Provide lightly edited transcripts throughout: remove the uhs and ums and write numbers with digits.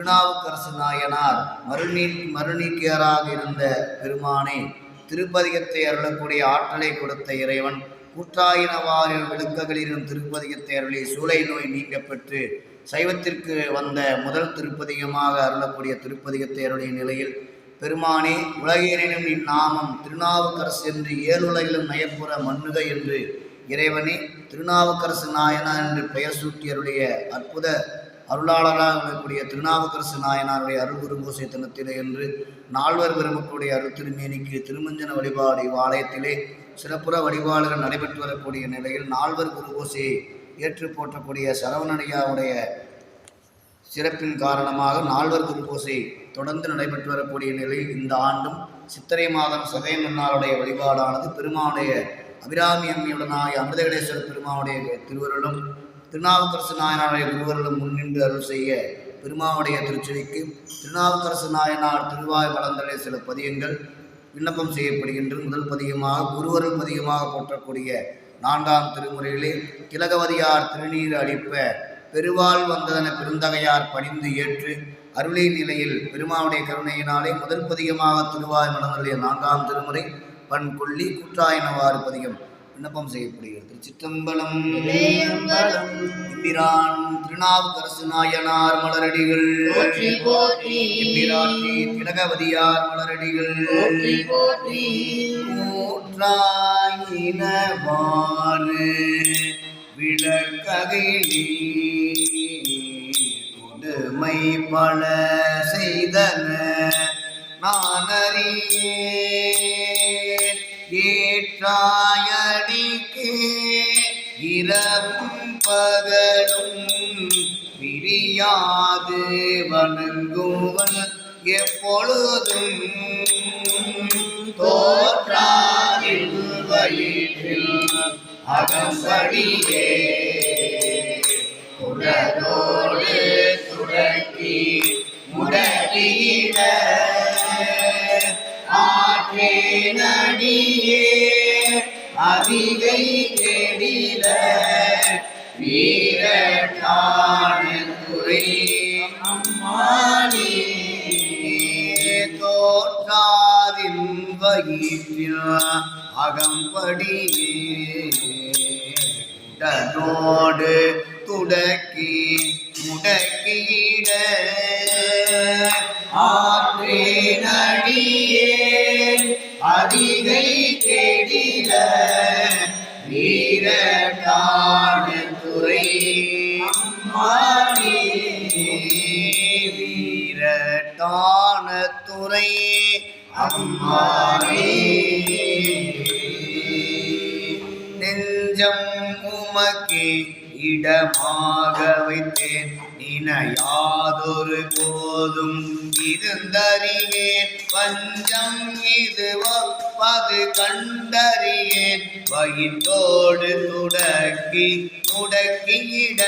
திருநாவுக்கரசு நாயனார் மறுநீக்கியராக இருந்த பெருமானே, திருப்பதிகத்தை அருளக்கூடிய ஆற்றலை கொடுத்த இறைவன் கூற்றாயினவாறு விழுக்ககளிலும் திருப்பதிகத்தை அருளி சூளை நோய் நீங்க பெற்று சைவத்திற்கு வந்த முதல் திருப்பதிகமாக அருளக்கூடிய திருப்பதிகத்தை அருளிய நிலையில், பெருமானே, உலகேனும் இந்நாமம் திருநாவுக்கரசு என்று ஏழுலகிலும் நயப்புற மன்னுக என்று இறைவனே திருநாவுக்கரசு நாயனார் என்று பெயர் சூட்டி அருளிய அற்புத அருளாளராக இருக்கக்கூடிய திருநாவுக்கரசு நாயனாருடைய அருள் குருபூசை தினத்திலே என்று நால்வர் பெருமக்களுடைய அருள் திருமேனிக்கு திருமஞ்சன வழிபாடு இவ்வாலயத்திலே சிறப்புற வழிபாடுகள் நடைபெற்று வரக்கூடிய நிலையில் நால்வர் குருபூசையை ஏற்று போற்றக்கூடிய சரவணனையாவுடைய சிறப்பின் காரணமாக நால்வர் குருபூசை தொடர்ந்து நடைபெற்று வரக்கூடிய நிலையில் இந்த ஆண்டும் சித்திரை மாதம் சதயமன்னாருடைய வழிபாடானது பெருமானுடைய அபிராமி அம்மையுடனாய அமிர்தகடேஸ்வர பெருமானுடைய திருவருளும் திருநாவுக்கரசு நாயனாருடைய குருவர்களும் முன்னின்று அருள் செய்ய பெருமாவுடைய திருச்செவிக்கு திருநாவுக்கரசு நாயனார் திருவாய் வளர்ந்தலே சில பதியங்கள் விண்ணப்பம் செய்யப்படுகின்றது. முதல் பதிகமாக குருவருள் பதிகமாக போற்றக்கூடிய 4ஆம் திருமுறையிலே திலகவதியார் திருநீர் அளிப்ப பெருவாள் வந்ததன பெருந்தகையார் பணிந்து ஏற்று அருளை நிலையில் பெருமாவுடைய கருணையினாலே முதல் பதிகமாக திருவாய் மலர்ந்தலே 4ஆம் திருமுறை பண் கொள்ளி கூற்றாயினவாறு பதிகம் விண்ணப்பம் செய்யப்படுகிறது. திருச்சிற்றம்பலம். எம்பிரான் திருநாவுக்கரசு நாயனார் மலரடிகள் எம்பிராட்டி திலகவதியார் மலரடிகள் கூற்றாயினவாறு விளக்ககிலி புதுமை பல செய்தன நானறியேன் ஏற்றாயடிக்கு இரவும் பகலும் பிரியாது வணங்குவன் எப்பொழுதும் தோற்றாரில் வயிற்றில் அகம்படியே உடலோடு துடக்கி முடக்கிட ஆற்றேனடியே அதிகை தேடிட வீரட்டான துறை அம்மானே தோற்றாரின் வயிற்றில் அகம்படியே உடலோடு துடக்கி முடக்கிட ஆற்றேனடியே அதிகை தேடிட வீரட்டான துறை அம்மானே வீரட்டான துறை அம்மானே நெஞ்சம் உமக்கு இடமாக வைத்தேன் நினையாதொரு போதும் இருந்தறியேன் வஞ்சம் இது வப்பது கண்டறியேன் வயிற்றோடு துடக்கி முடக்கிட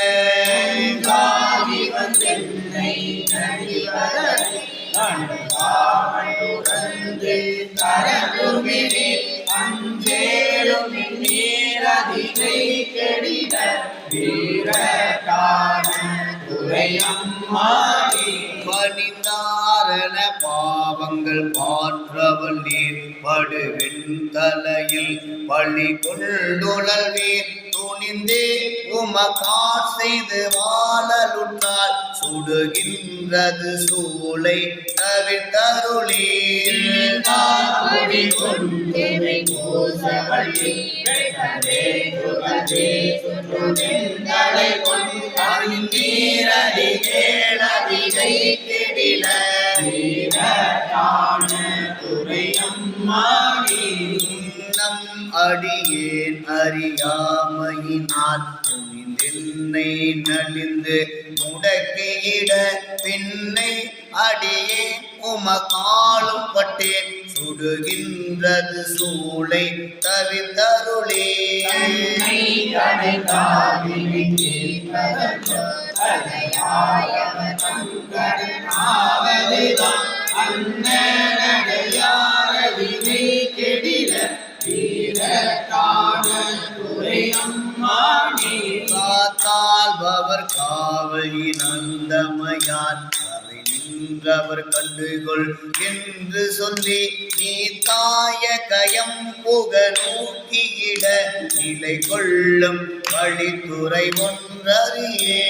அஞ்சேரும் நீரதிகை கெடிட வீரட்டான துறை அம்மானே பணிந்தாரண பாவங்கள் பாற்றவள் நீர் படுவின் தலையில் பழி கொண்டுழல்வீர் துணிந்தே உமக்கார் செய்து வாழலுற்றால் சுடுகின்றது சூளை தவிர்த்தருளீர் அடியேன் அறியாமையினால் துணிந்தென்னை நலிந்து முடக்கிட பின்னை அடியே உமக்காலும் பட்டேன் சுடுகின்றது சூளை தவிர்த்தருளே காத்தால் பவர் காவலின் அந்தமையான் நின்றவர் கண்டுகொள் என்று சொல்லி நீ தாய கயம் புக நோக்கியிட நிலை கொள்ளும் வழித்துறை ஒன்றறியே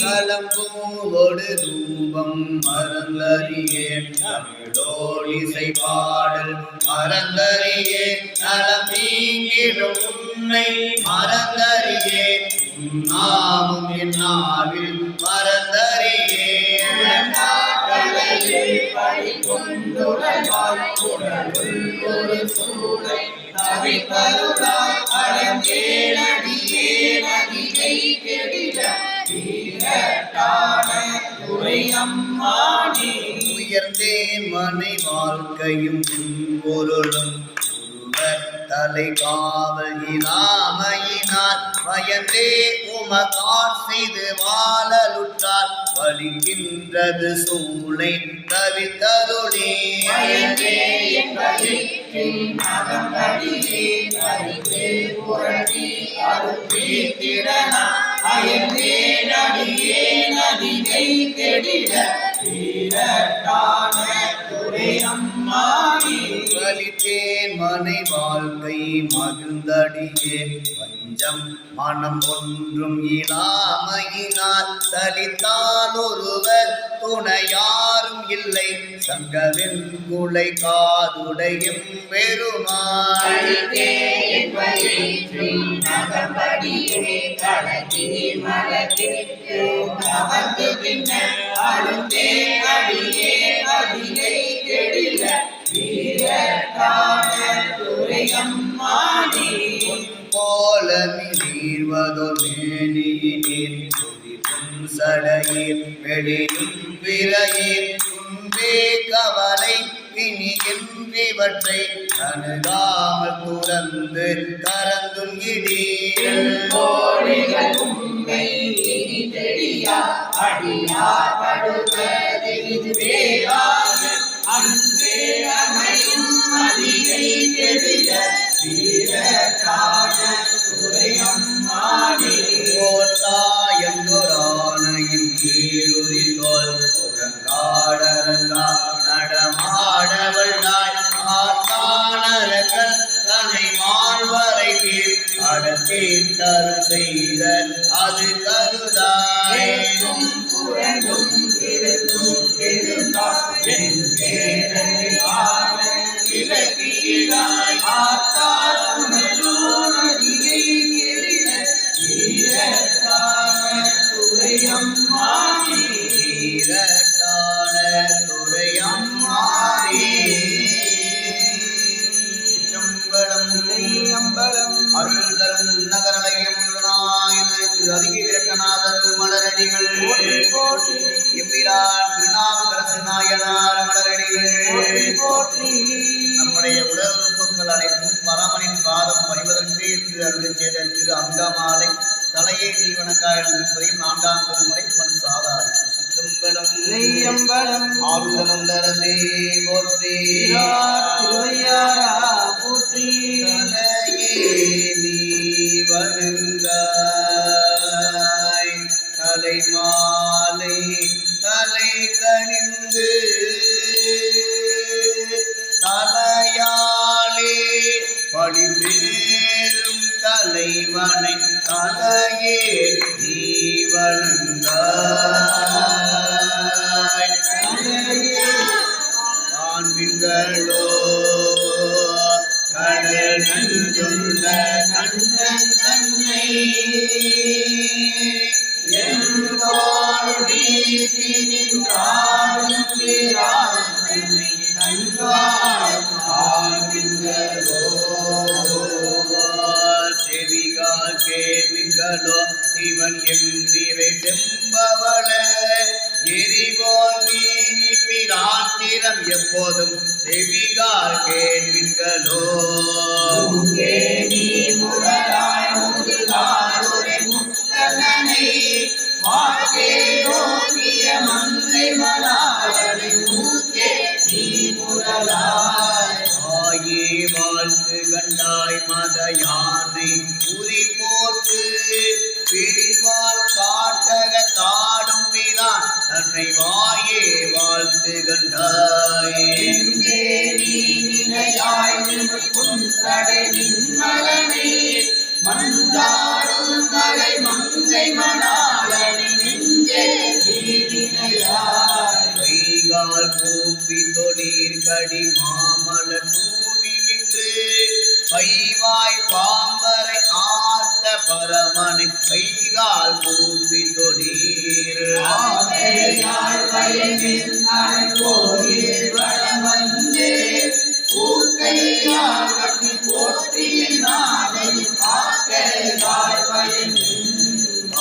சலம்பூவோடு தூபம் மறந்தறியேன் தமிழோடிசை பாடல் மறந்தறியேன் நலம் நீங்கிடும் உன்னை மறந்தறியேன் நாமும் என் நாவில் மறந்தறியேன் ஒரு சூளை தவிப்பருளாய் அடங்கேடியே நதியை கெடில உயர்ந்தேன் மனை வாழ்க்கையும் பொருளும் தலை காவல் இனாமையினால் பயந்தே உமகார் செய்து வாழலுற்றால் வலிக்கின்றது சூளை தவித்தருளே வலித்தேன் மனை வாழ்க்கை மகிழ்ந்தடியே பஞ்சம் மனம் ஒன்றும் இல்லாமையினால் தலித்தால் ஒருவர் துணையாரும் இல்லை சங்கவின் குலை காதுடையும் பெருமாள் போல நீர்வதோ மேனியின் சடையில் வெளியும் பிறையில் துன்பே கவலை இனி என்றிவற்றை அணுகாமல் துறந்து கரந்தும் இடீர் கோட்டாயங்கொரானையும் ஈருரிகோள் புறங்காடரங்கா நடமாடவள் நாய் ஆத்தானரங்கள் தன்னை மாழ்வரை கீழ் அடத்தே தரு செய்த அது கருதாய் அருள்தரும் நகரலையும் அதிக விரட்டநாதர் மலரடிகள் எம்பிரான் திருநாவுக்கரசு நாயனார் மலரடிகள் நம்முடைய உடல் உறுப்புகள் அனைத்தும் பரமனின் பாதம் பணிவதற்கு என்று அருள் செய்த திரு அங்கமாலை தலையை தீவனக்காயும் 4ஆம் திருமுறை பண் சாதாரி சிற்றம்பலம் ஆறுதலரசே போற்றி போற்றி நீ வணங்காய் தலை மாலை தலை கணிந்து தலையாலே படிமேலும் தலைவனை தலையே நீ வணங்காய் காண்பின்களோ கடல் நஞ்சுள்ள கண்ணன் தன்னை செவிகால் கேள்விகளோ இவன் எம்பிரை செம்பவள எரிபோல் மீனி பிராத்திரம் எப்போதும் செவிகால் கேள்விகளோ வாழ்க்கை நீதான் தன்னை வாயே வாழ்த்து கண்டாயே மஞ்சாடும் தலை மங்கை மணாளனி நெஞ்சே கைகால் கூப்பி தொழிற் கடி மாமல தூவி நின்று பைவாய் பாம்பரை ஆர்த்த பரமனை கைகால் கூப்பி தொழிற் கோயில் வளவந்தே பூக்கையால் கட்டி போற்றிய நாடை காக்கையால்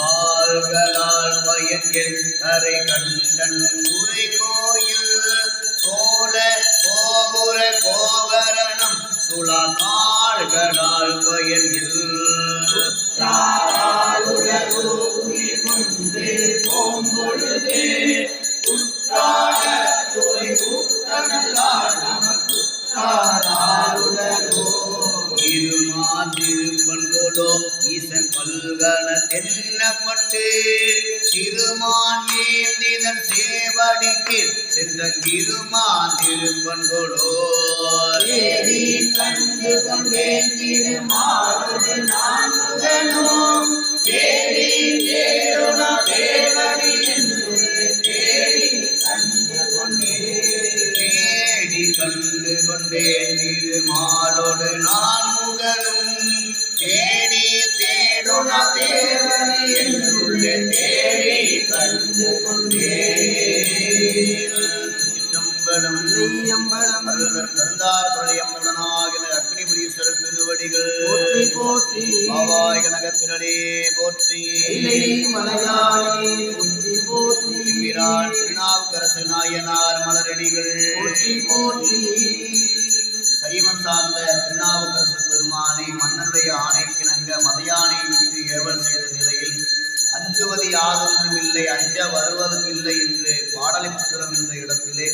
ஆள்களால் பயன் கரை கண்டன் உரை கோயில் கோல கோபுர கோபரணம் சுழா கால்களால் பயன் திருமாதிருப்பன்கோலோ ஈசன் பல்கன தென்னப்பட்டு திருமான் ஏந்திதன் சேவடிக்கு சென்ற திருமாதிருப்பன்கோலோ கண்டு கொண்டேன் திருமாலோடு நான் முகனோ தேடி தேடுனா தேவடி என்று தேடி கண்டு கொண்டேன் திருமாலோடு நான் முகனும் தேடி தேடுன தேவனை என்றுள்ள தேடி கண்டு கொண்டேன் நெய்யம்பலம் கருந்தார் பிரளயம்பலனாகிற அக்னிபுரீஸ்வரர் திருவடிகள் போற்றி பாவாய் கனகத்தினரே போற்றி மலையாளே போற்றி பிரான் திருநாவுக்கரசு நாயனார் மலரடிகள் போற்றி சைவம் சார்ந்த திருநாவுக்கரசு பெருமானை மன்னருடைய ஆணைக்கிணங்க மதையானை விட்டு ஏவல் செய்த நிலையில் அஞ்சுவது யாதொன்றும் இல்லை அஞ்ச வருவதும் இல்லை என்று பாடலிபுத்திரம் என்ற இடத்திலே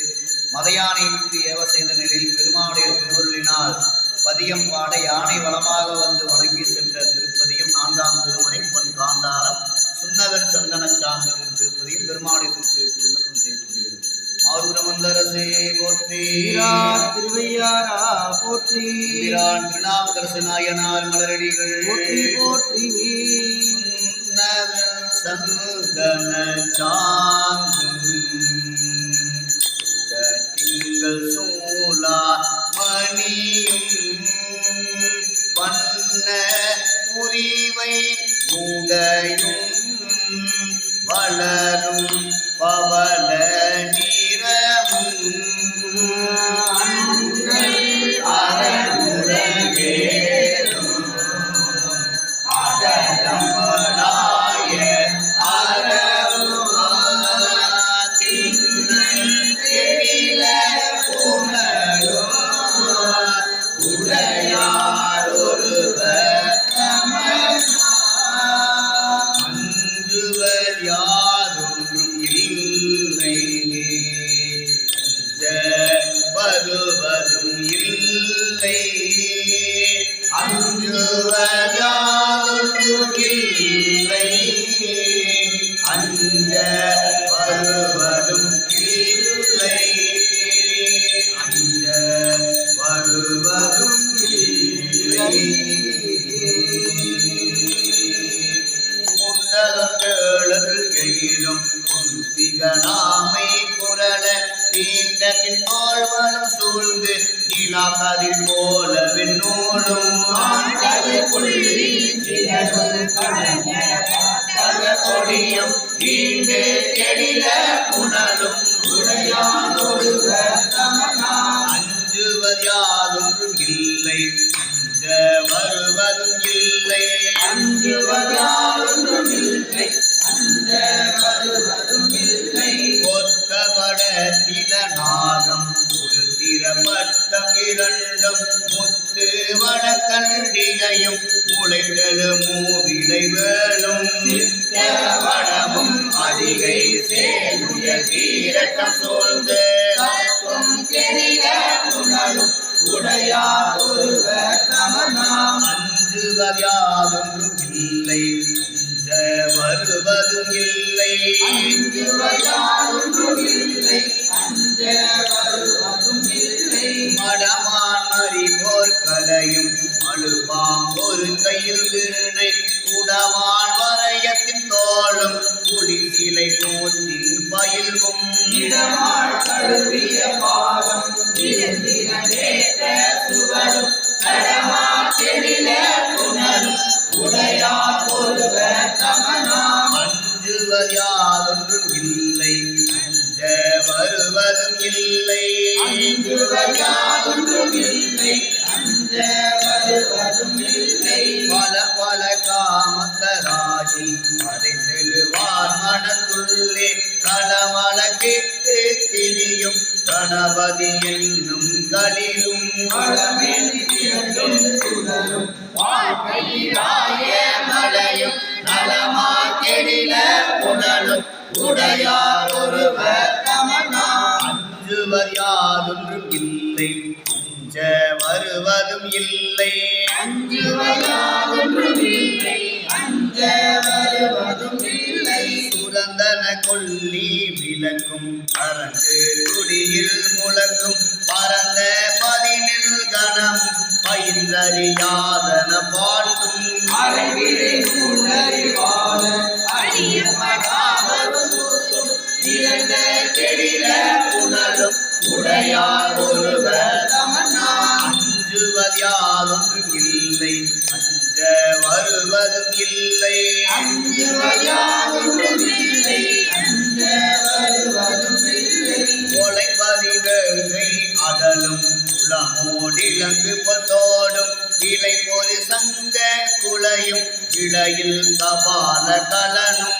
மதையானை விட்டு ஏவ செய்த நிலையில் பெருமானுடைய திருவருளினால் பதியம் பாட யானை வளமாக வந்து வணங்கி சென்ற திருப்பதியும் 4ஆம் திருமுறை பொன் காந்தாரம் சுண்ணவன் சந்தன சாந்தனின் திருப்பதியும் பெருமானுடைய திருச்சிற்கு விண்ணப்பம் செய்யப்படுகிறது. ஆரூரமந்தரசே போற்றி திருவையாரா போற்றி திருநாவுக்கரசு நாயனார் மலரடிகள் போற்றி சந்தன சாந்திங்கள் சூலா மணியும் வண்ண புரிவை உடையும் வளரும் பவள நிறமும் அறமுறையே நாமை குரல தீண்டகின் ஆழ்வனம் சூழ்ந்து நீலாகதிர் போல விண்ணோடும் கொடியும் தீண்டு எழில புனலும் அஞ்சுவது யாதொன்றும் இல்லை அஞ்ச வருவதும் இல்லை ஒத்தபட சில நாகம் உருத்திரப்பட்டம் இரண்டும் முத்து வடக்கண்டிகையும் முளைத்தெழு மூவிலை வேலும் வடமும் அதிகை சேருய தீரட்டம் சூழ்ந்து அஞ்சுவது யாதொன்றும் இல்லை அஞ்ச வருவதும் இல்லை. மடமான் மறி போர்க்கலையும் அழுப்பாம் ஒரு கையில் வீணை உடவான் வரையத்தின் தோளும் குளிசிலை போற்றின் பயில்வும் அஞ்சுவர் யாதொன்றும் இல்லை அஞ்ச வருவதும் இல்லை. பல பல காமத்தராகி அதை செல்வார் மனத்துள்ளே களமள கேட்டு திரியும் கணபதி என்னும் களிலும் மலையும் நலமா கெடில உடலும் உடையார் ஒருவர் அஞ்சுவர் யாதொன்றும் இல்லை அஞ்ச வருவதும் இல்லை. சுரந்தன கொல்லி விளக்கும் அரங்கு குடியில் முழக்கும் பரந்த பதினில் கணம் பயின்றறியாதன பாட்டும் உடையார் ஒருவர் அஞ்சுவர் யாதொன்றும் இல்லை அஞ்ச வருவதும் இல்லை. கொலைப்பதிகை அதலும் குளமோடிலங்கு பத்தோடும் இலை ஒரு சங்க குலையும் இடையில் கபால கலனும்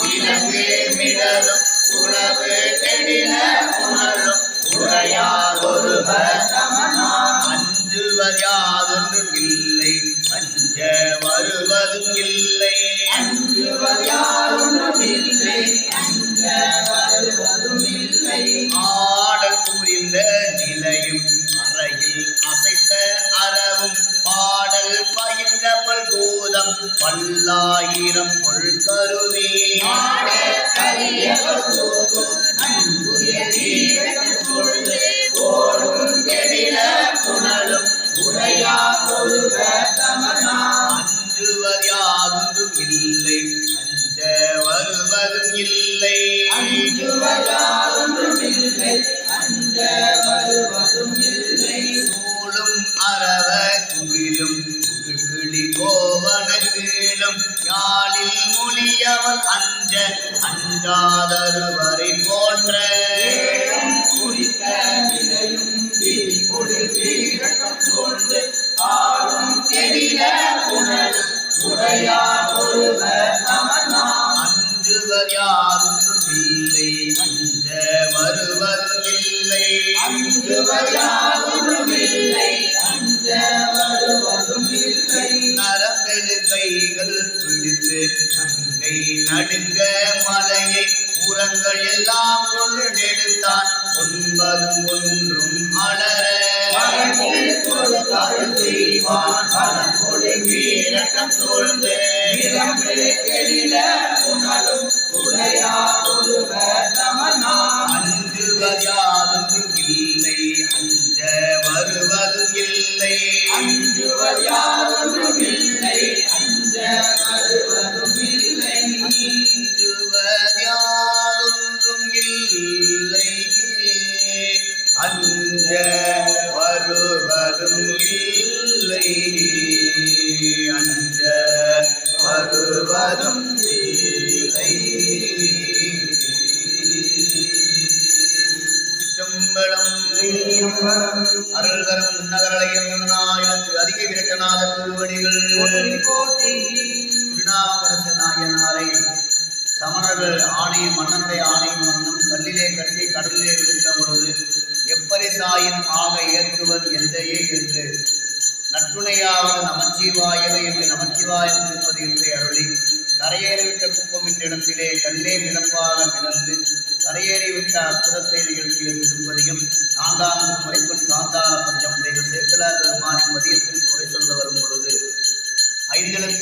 இலங்கு மிடலும் உணவு கெடில உணரும் உடையார் ஒருவர் அஞ்சுவர் யாதொன்றும் இல்லை அஞ்ச வருவதும் இல்லை. ஆடல் புரிந்த நிலையும் அறையில் அசைத்த அறவும் பாடல் பயின்ற பல்பூதம் பல்லாயிரம் பொல் கருவி அஞ்சுவர் யாதொன்றும் இல்லை அஞ்ச வருவதும் இல்லை. சூழும் அரவ குவிலும் கிளி கோவன கீழும் யாழில் மொழியவள் அஞ்ச அஞ்சாதருவரை போன்ற அஞ்சுவர் யாதொன்றும் இல்லை அஞ்ச வருவதும் இல்லை. நரம்பெழு கைகள் பிடித்து அங்கை நடுங்க மலையை புறங்கள் எல்லாம் கொண்டெடுத்தான் ஒன்பதும் ஒன்றும் அலர வீரட்டம் சூழ்ந்து அஞ்சுவர் யாதொன்றும் இல்லை அஞ்ச வருவதும் இல்லை. அஞ்சுவர் யாதொன்றும் இல்லை அஞ்ச வருவதும் இல்லை. அஞ்ச வருவதும் இல்லை. சிற்றம்பலம் அருள்கரம் உன்னகரளையும் அதிக விரட்டநாத திருவடிகள் திருநாவுக்கரசு நாயனாரை சமணர்கள் ஆணையும் மன்னனுடைய ஆணையும் மன்னும் கல்லிலே கட்டி கடலிலே விழுந்த பொழுது எப்பரிசாயின் ஆக ஏற்றுவன் எந்தையே என்று நற்றுணையாவது நமச்சிவாயவே என்று நமச்சிவாயம் திருப்பதி என்று அருளி கரையேறிவிட்ட குப்பம் என்ற இடத்திலே கல்லே மிதப்பாக மிதந்து கரையேறிவிட்ட அற்புதத்தை நிகழ்த்திய திருப்பதியும் நான்காம் முறைப்பன் காந்தார பஞ்சம் தெய்வ சேக்கலார் பெருமானின் மதியத்திற்கு உரை சொல்ல வரும் பொழுது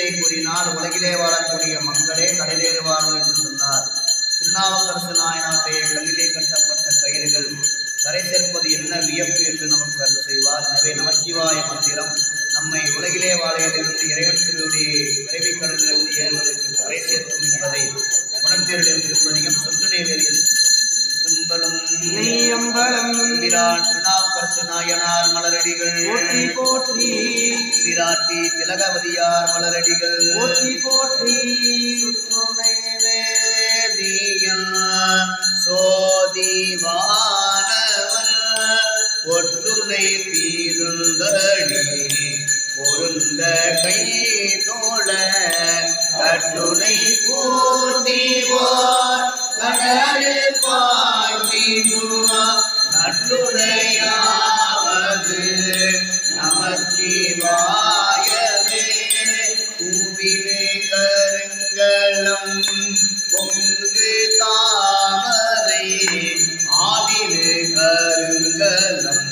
திருமொழியை கூறினால் உலகிலே வாழக்கூடிய மக்களே கடலேறுவார்கள் என்று சொன்னார். திருநாவுக்கரசு நாயனாருடைய கல்லிலே கட்டப்பட்ட கயிறுகள் கரை சேர்ப்பது என்ன வியப்பு என்று நமக்கு அருள் செய்வார். எனவே நமச்சிவாய மந்திரம் நம்மை உலகிலே வாழையிலிருந்து இறைவன் திருவுடைய பிறவி கடலிலிருந்து ஏறுவதற்கு கரை சேர்க்கும் என்பதை உணர்ந்தீர்கள் திருப்பதியும் சொத்துநேவேரியில் திரும்பலும் திருநாவுக்கரசு நாயனார் மலரடிகள் போற்றி போற்றி பிராட்டி திலகவதியார் மலரடிகள் போற்றி போற்றி சுற்றுநேவேதியம் சோதிவானவன் ஒற்றுனை தீருந்தடி பொருந்த கை தோழ கட்டுனை பூர்த்திவோர் கடலில் பாய்ந்திடுவார் நட்டுடையாவது நமச்சிவாயவே பூவிலே கருங்கலம் பொங்கு தாமரை ஆதிரு கருங்கலம்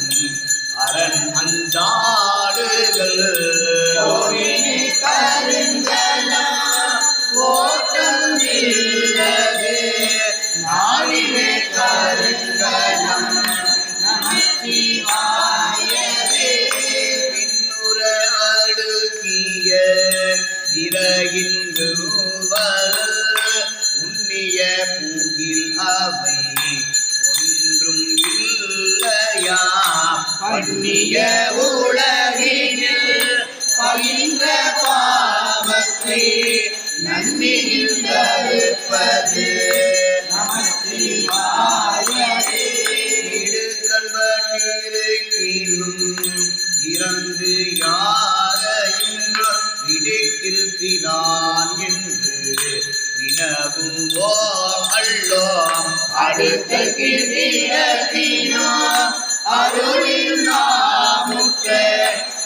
அரண் அஞ்சாடுகள் கருங்கலம் ஓட்டம் இல்லது நாளிலே கருங்கலம் நமச்சிவாயவே பின்னுற அடுக்கிய திரையின்றுவல் உன்னிய பூகில் அவை ஒன்றும் இல்லையா பண்ணிய உலகினில் பயின்ற பாவத்தை நன்மையில் தடுப்பது நமச்சிவாயவே இடுக்கல்வற்றிருக்கினும் இறந்து யாரையும் இடுக்கிருக்கிறான் என்று வினவுவோ அல்லோ அடுத்த கிருதினோ அருளின் நாமுற்ற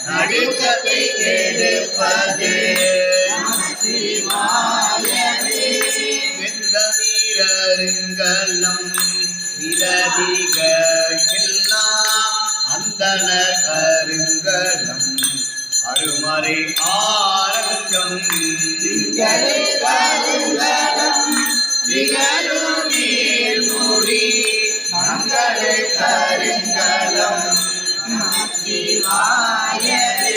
நடுக்கத்தை எடுப்பது நமச்சிவாயவே வெந்த வீரருங்கலம் விரதிகள் எல்லாம் அந்தன கருங்கலம் அருமறை ஆரங்கம் கருங்கலம் திகழும் நீர்மொழி தங்களை கருங்கலம் நமச்சிவாயவே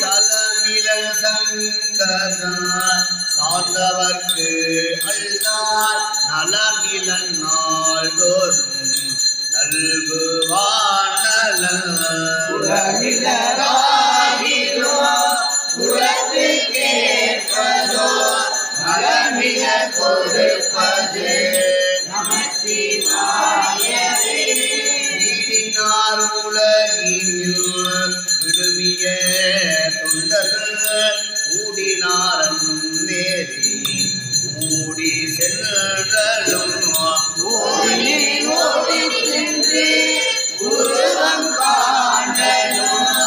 சலமிழல் சங்கரன் சார்ந்தவர்க்கு அல்லார் நலமிழன் நாள்தோறும் நல்குவான் நலமிழராகிலோ உலகு கேட்பதோ நலமிழ கொடுப்பது நமச்சிவாயவே நீடினார் உலகினில் விடுமிய தொண்டர்கள் கூடினாரம் நேரி மூடி செல்லும் ஓடி சென்று உருவம் காண்டலும்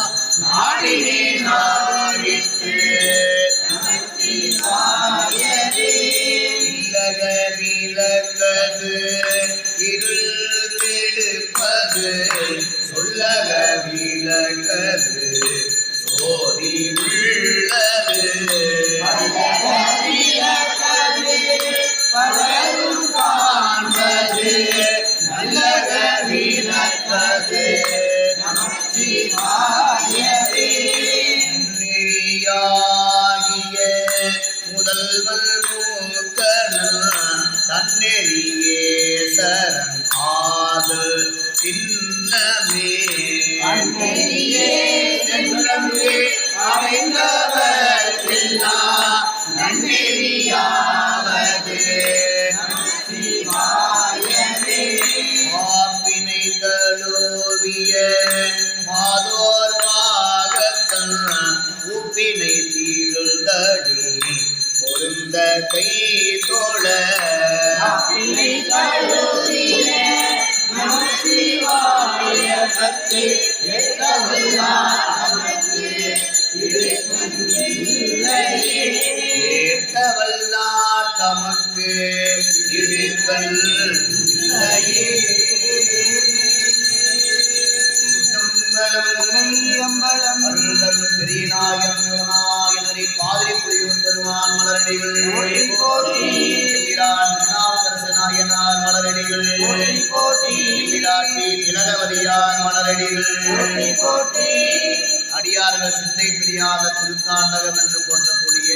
நாடினே நாடிற்று நமச்சிவாயவே இல்லக விலகது இருள் கெடுப்பது சொல்லக விலகது சோதி உள்ளது பலரும் காண்பது நல்லக விலகது நமச்சிவாயவே நெறியாகிய முதல்வல் மூக்கணன் தன்னெறியே சரண் ஆதல் சின்னமே அந்நெறியே சென்றே அடைந்தவர்க்கெல்லாம் நன்னெறியாவது நமச்சிவாயவே மாப்பினை தழுவிய மாதோர் பாகத்தன் உப்பினை தீருள்தடி பொருந்த கை தோழ மாப்பினை தழுவிய நமச்சிவாய பக்தி ஏற்றவல்லார் தமக்கு இடுக்கல் இல்லையே அம்பலம் அருள்தரும் பெரியநாயகன் நாயனரை பாதிரி புலியூர் பெருமான் மலரடிகள் எம்பிரான் திருநாவுக்கரசு நாயனார் மலரடிகள் எம்பிராட்டி திலகவதியார் மலரடிகள் அடியார்கள் சிந்தை பிரியாத திருத்தாண்டகம் என்று போற்றக்கூடிய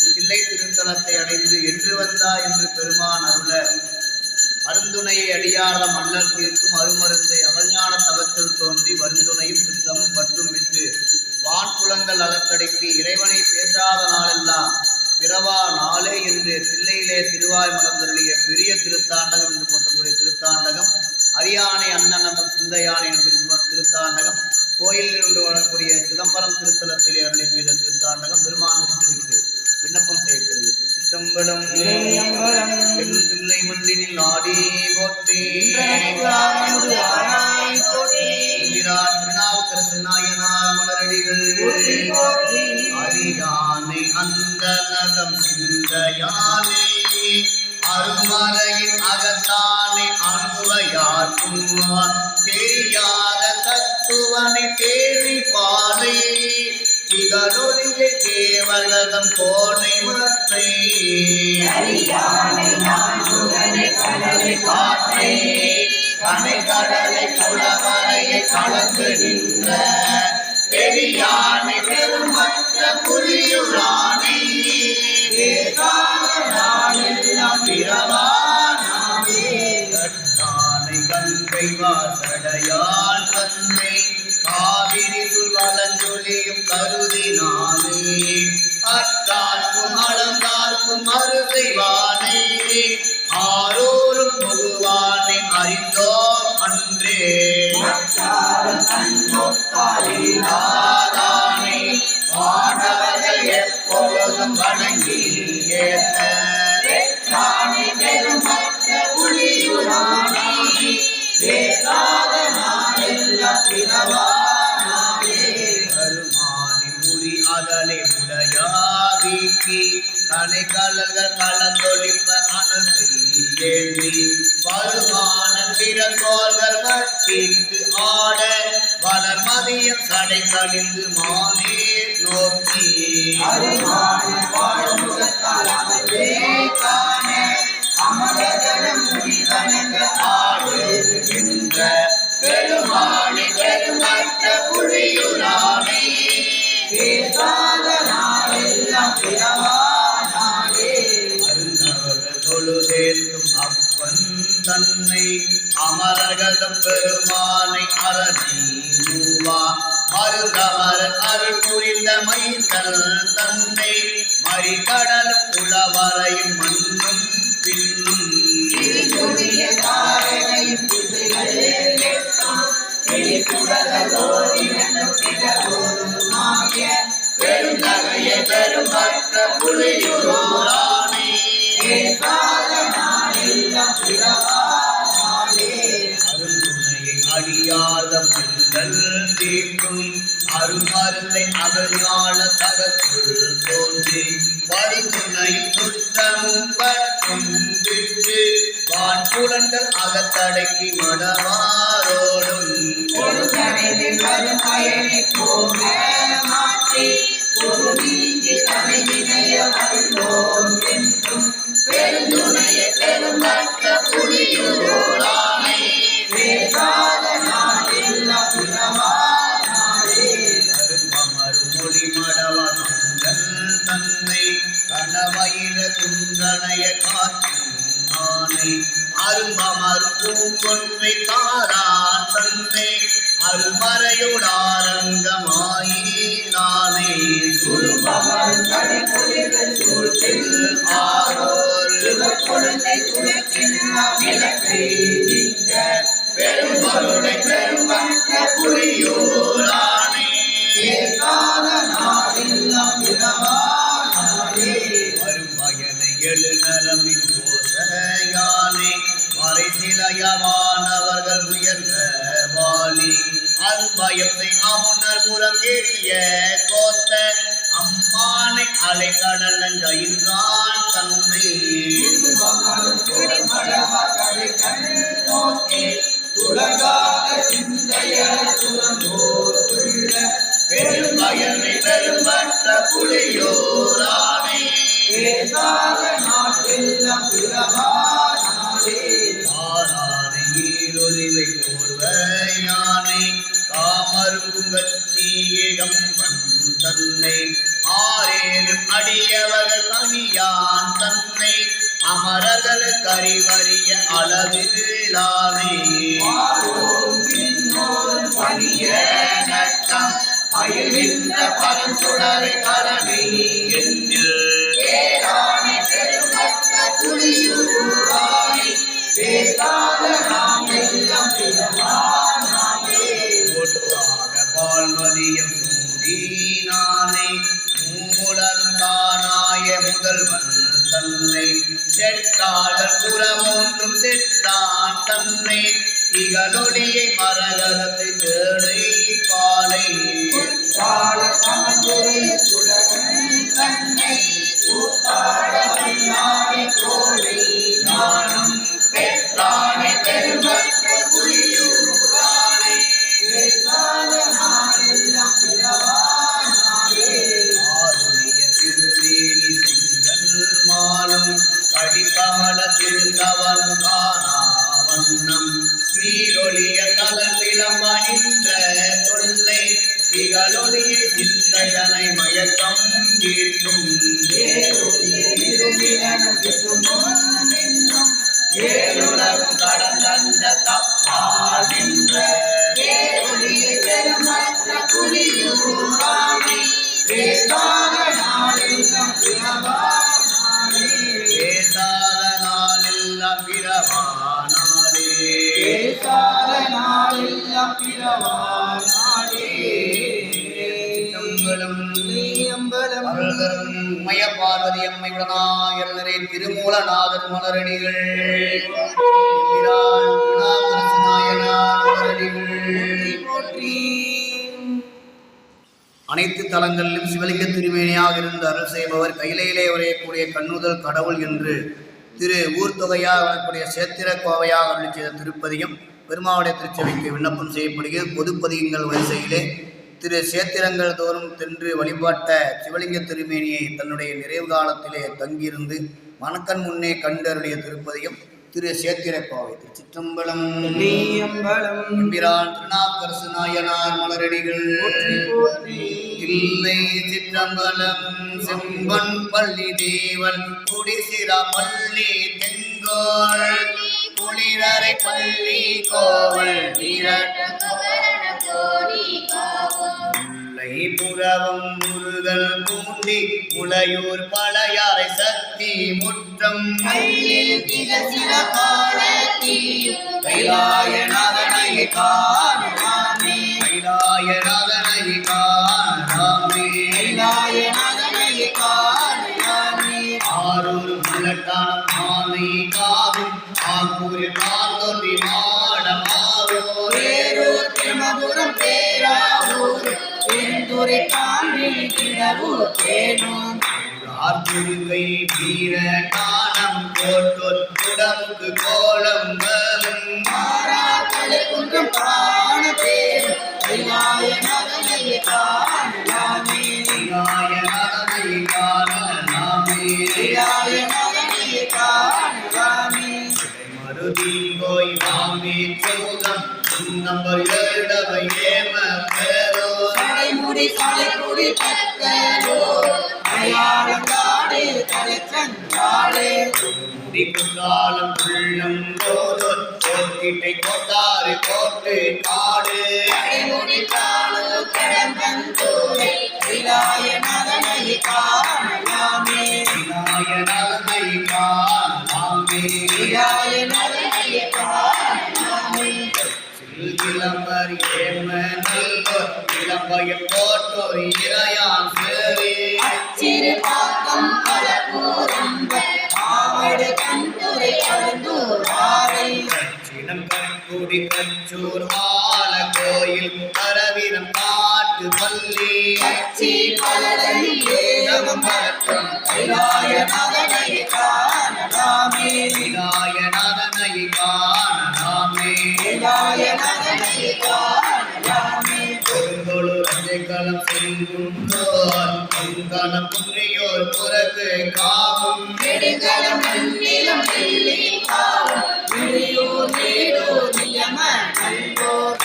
சில்லை திருத்தலத்தை அடைந்து என்று வந்தா என்று பெருமான் அருள அருந்துணையை அடியார மல்லர் தீர்க்கும் அருமருந்தை அகஞான தவத்தில் தோன்றி வருந்துணையும் சுத்தமும் பற்றும் விட்டு வான்புலங்கள் அகத்தடைக்கு இறைவனை பேசாத நாளெல்லாம் பிறவா நாளே என்று தில்லையிலே திருவாய் மலர்ந்தருளிய பெரிய திருத்தாண்டகம் என்று போற்றக்கூடிய திருத்தாண்டகம் அரியானை அன்னநந்தம் சிந்தையானை என்று திருத்தாண்டகம் கோயிலில் இருந்து வரக்கூடிய சிதம்பரம் திருத்தலத்திலே அருளி செய்த திருத்தாண்டகம் பெருமான் திருவிக்கு விண்ணப்பம் செய்யப்படுகிறது. சித்தம்பலம் தில்லை மன்றினில் ஆடி போற்றி திருநாவுக்கரசு நாயனார் மலரடிகள் அரியானை அந்த நலம் சிந்தையானே அருமறையின் அகத்தானே அனுவையாற்றும் தெரியாத தத்துவனை தேடி பாதை திகழொழிய தேவர்கதம் கோணை மற்றை காற்றை கனை கடலை குளவரையை கலந்து நின்ற பெரியானை பெருமற்ற புலியுரானை கங்கை வாசடையான் தன்னை காவிரி வளஞ்சொலியும் கருதினானே அத்தார்க்கும் அளந்தார்க்கும் அருசைவானே ஆரோரும் முகுவானை அறிந்தோம் அன்றே ஆதானை வானவர்கள் எப்பொழுதும் வணங்கி ஏற்ற கனை கலர்கள் கலந்தொழிப்ப அனல் ஏந்தி வருமான திறந்தோர்கள் மட்டிக்கு ஆட வளர் மதியம் சடை கழிந்து மானே நோக்கி ஆடுகின்ற பெருமானி பெருமற்ற புலியுரானை அருந்தவர்கள் தொழுதேற்றும் அப்பன் தன்னை அமரகதம் பெருமானை அரணி மூவா மருந்தவர் அருள் புரிந்த மைந்தல் தன்னை மறிகடலும் உளவரையும் மண்ணும் பின்னும் பெருந்தகையை பெருமற்ற புலியுரானை அருந்துணையை அடியாத பெண்கள் தீர்க்கும் அருமருந்தை அகழ்நாள தகத்துள் தோன்றி வருந்துணையும் சுத்தமும் பற்றும் விட்டு வான்புலங்கள் அகத்தடக்கி மடவாரோடும் பெருந்துணையை பெருமற்ற புலியுரானை மறுமொழி மடவங்கள் தன்னை கணவயில துங்கனைய காற்று அரும்பமர் பூங்கொன்றை தாரான் தன்னை அருமறையுடாரங்கமாயினானே பெரும்பருளை பெருமற்ற புலியூரானே அரும்பயனை எழுநலமின் ஓசையானே மறைசிலையவானவர்கள் உயர்ந்த வாலி அரும்பயத்தை அமுனர் முறங்கேறிய கோத்த அம்மானை அலைக்கடல் நஞ்சைந்தான் தன்னை துலகாத சிந்தைய துறந்தோர் அமரர்கள் கரிவறிய அளவில்லானை பணிய நட்டம் அயல்கின்ற பரந்துடரை கரணை எண்ணில் பேராணி பெருமற்ற புலியூராணி பேசாத நாம் எல்லாம் பிறவானாமே ஒட்டாத பால்மதியம் சூடினானே மூலரும் தானாய முதல்வன் தன்னை செற்றாளர் புறமொன்றும் செற்றான் தன்னை இகலொடியை மரகதத்தை தேடை பாலை தன்னை கோழை ஞானம் பெற்றானை பெருமற்ற புலியூரானை ஆருடைய திருவேணி செங்கல் மாலும் கடிகால திருந்தவன் காணா வண்ணம் நீரொழிய கலர் விளம்பணின்ற தொல்லை திகழொழியை சிந்தையனை மயக்கம் தீர்க்கும் ஏழுலகம் கடந்த தப்பால் நின்ற பெருமற்ற புலியூரானை பேசாத நாளெல்லாம் பிறவானாலே பேசாத நாளெல்லாம் பிறவானாலே பேசாத நாளெல்லாம் பிறவானாலே மய பார்வதி அம்மை உடனாயர்நரே திருமூலநாதன் மலரடிகள் அனைத்து தலங்களிலும் சிவலிங்க திருமேனியாக இருந்து அருள் செய்பவர் கையிலே உரையக்கூடிய கண்ணுதல் கடவுள் என்று திரு ஊர்த்தொகையாக வரக்கூடிய சேத்திர கோவையாக அருள் செய்த திருப்பதியும் பெருமாவுடைய திருச்சபைக்கு விண்ணப்பம் செய்யப்படுகிறது. பொதுப்பதிகங்கள் வரிசையிலே திரு சேத்திரங்கள் தோறும் சென்று வழிபாட்ட சிவலிங்க திருமேனியை தன்னுடைய நிறைவு காலத்திலே தங்கியிருந்து மணக்கண் முன்னே கண்டருடைய திருப்பதியும் திரு சேத்திர கோவை. திருச்சிற்றம்பலம். எம்பிரான் திருநாவுக்கரசு நாயனார் மலரடிகள் தில்லை சிற்றம்பலம் செம்பன் பள்ளி தேவன் குடிசிரா பள்ளி தெங்கோள் குளிரறை பள்ளி கோவல் முல்லை புறவம் முருகல் பூண்டி முளையூர் பழையாறை சக்தி முற்றம் கைலாயநாதனை காணாமே கைலாயநாதனை காணாமே கைலாயநாதனை காணாமே ஆரூர் முழட்டான் மாலை காவும் ஆக்கூரில் மாந்தோன்றி மாடமாவோ வேரூர் திருமபுரம் பேராவூர் பெருந்துரை காண்பி கிடவூர் தேனும் ஆர்குருகை வீர காணம் கோட்டோர் குடமுக்கு கோலம் வரும் மாறாக்களை குன்றம் காண பேர் கைலாயநாதனை காணலாமே கைலாயநாதனை காணலாமே கைலாயநாதனை காணலாமே மருதீங்கோய் வாமி சௌதம் நம்பர் ஏழவை ஏம பேரோ தலைமுடி தலைமுடி பத்தரோ அயாளங்காடே தலைச்சங்காடே முடிக்குங்காலம் உள்ளம் போதோர் கோட்டிட்டை கோட்டாறு கோட்டு காடு தலைமுடி காணு கடம்பந்தூரை கைலாயநாதனை காணலாமே கைலாயநாதனை காணலாமே கைலாயநாதனை காணலாமே இளம்பரி ஏம நல்கோர் இளம்பயம் போட்டோர் இறையான் சேரி அச்சிறு பாக்கம் பலபூரம்ப ஆவடு கண்துரை அழுந்தூர் ஆரை கச்சினம் கண்குடி கச்சூர் ஆல கோயில் கரவீரம் காட்டு பள்ளி கச்சி பலரை ஏகம் பரட்டும் கைலாயநாதனை காணலாமே கைலாயநாதனை காணலாமே கைலாயநாதனை காணலாமே பொருந்தொழு ரஞ்சைக்களம் செங்குன்றோர் பொங்கனம் புரியோர் புறக்கு காவும் நெடுங்கலம் நன்னிலம் வெள்ளி காவும் விழியூர் நீடூர் நியம நல்கோர்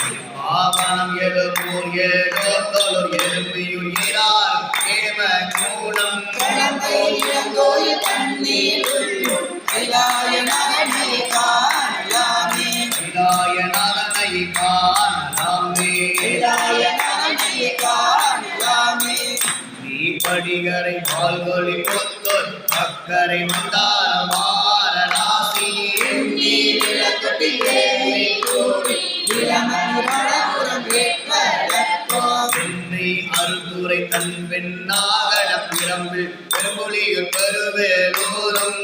ஆவணம் எழுமூர் ஏழோர் தொழூர் எலும்பியுள் இரார் ஏம கூலம் கடம்பை இளங்கோயில் தண்ணீர் உள்ளூர் பெண்ணாகட பிரம்பு பெருமொழியில் பெருவேலூரும்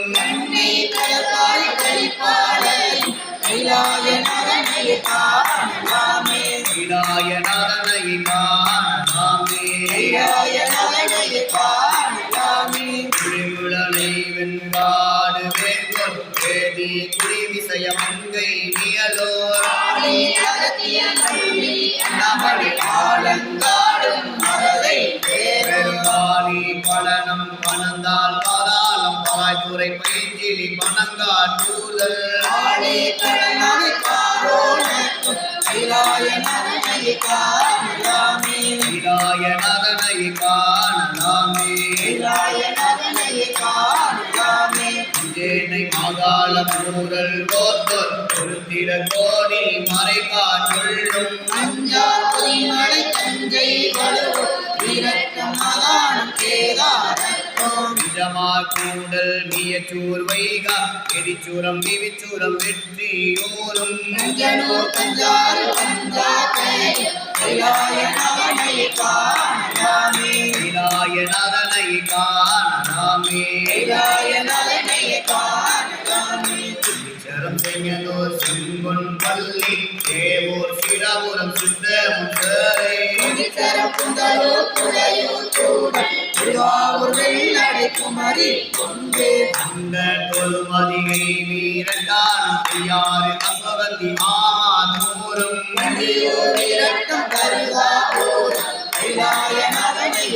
கைலாயநாதனை காணலாமே குடிமுழலை வெண்பாடு வேங்கொல் வேதி குடிவிசய மங்கை நியலோர் ஆலங்காடும் மரதை பெருங்காலி பலனம் பணந்தால் பாதாளம் பராய்த்துறை பயிற்சிலி பணங்காட்டூதல் கைலாயநாதனை காணலாமே ஜேனை மாகாள மூரல் கோத்தொர் பொருத்திர கோடி மறைகாட்டுள்ளும் மலை தஞ்சை கூடல் மியச்சூர் வைகா எரிச்சூரம் விவிச்சூரம் வெற்றியூரும் கைலாயநாதனை காணலாமே சரம் செய்யதோர் செங்கொன் பள்ளி தேவூர் சிராபுரம் சுத்தமும் சேரை குமரி கொண்டு அந்த தொழுமதிகை வீரட்டானம் செய்யாறு அசவந்தி ஆமாதூரும் இரட்டம் கருதாபூர் கைலாயநாதனை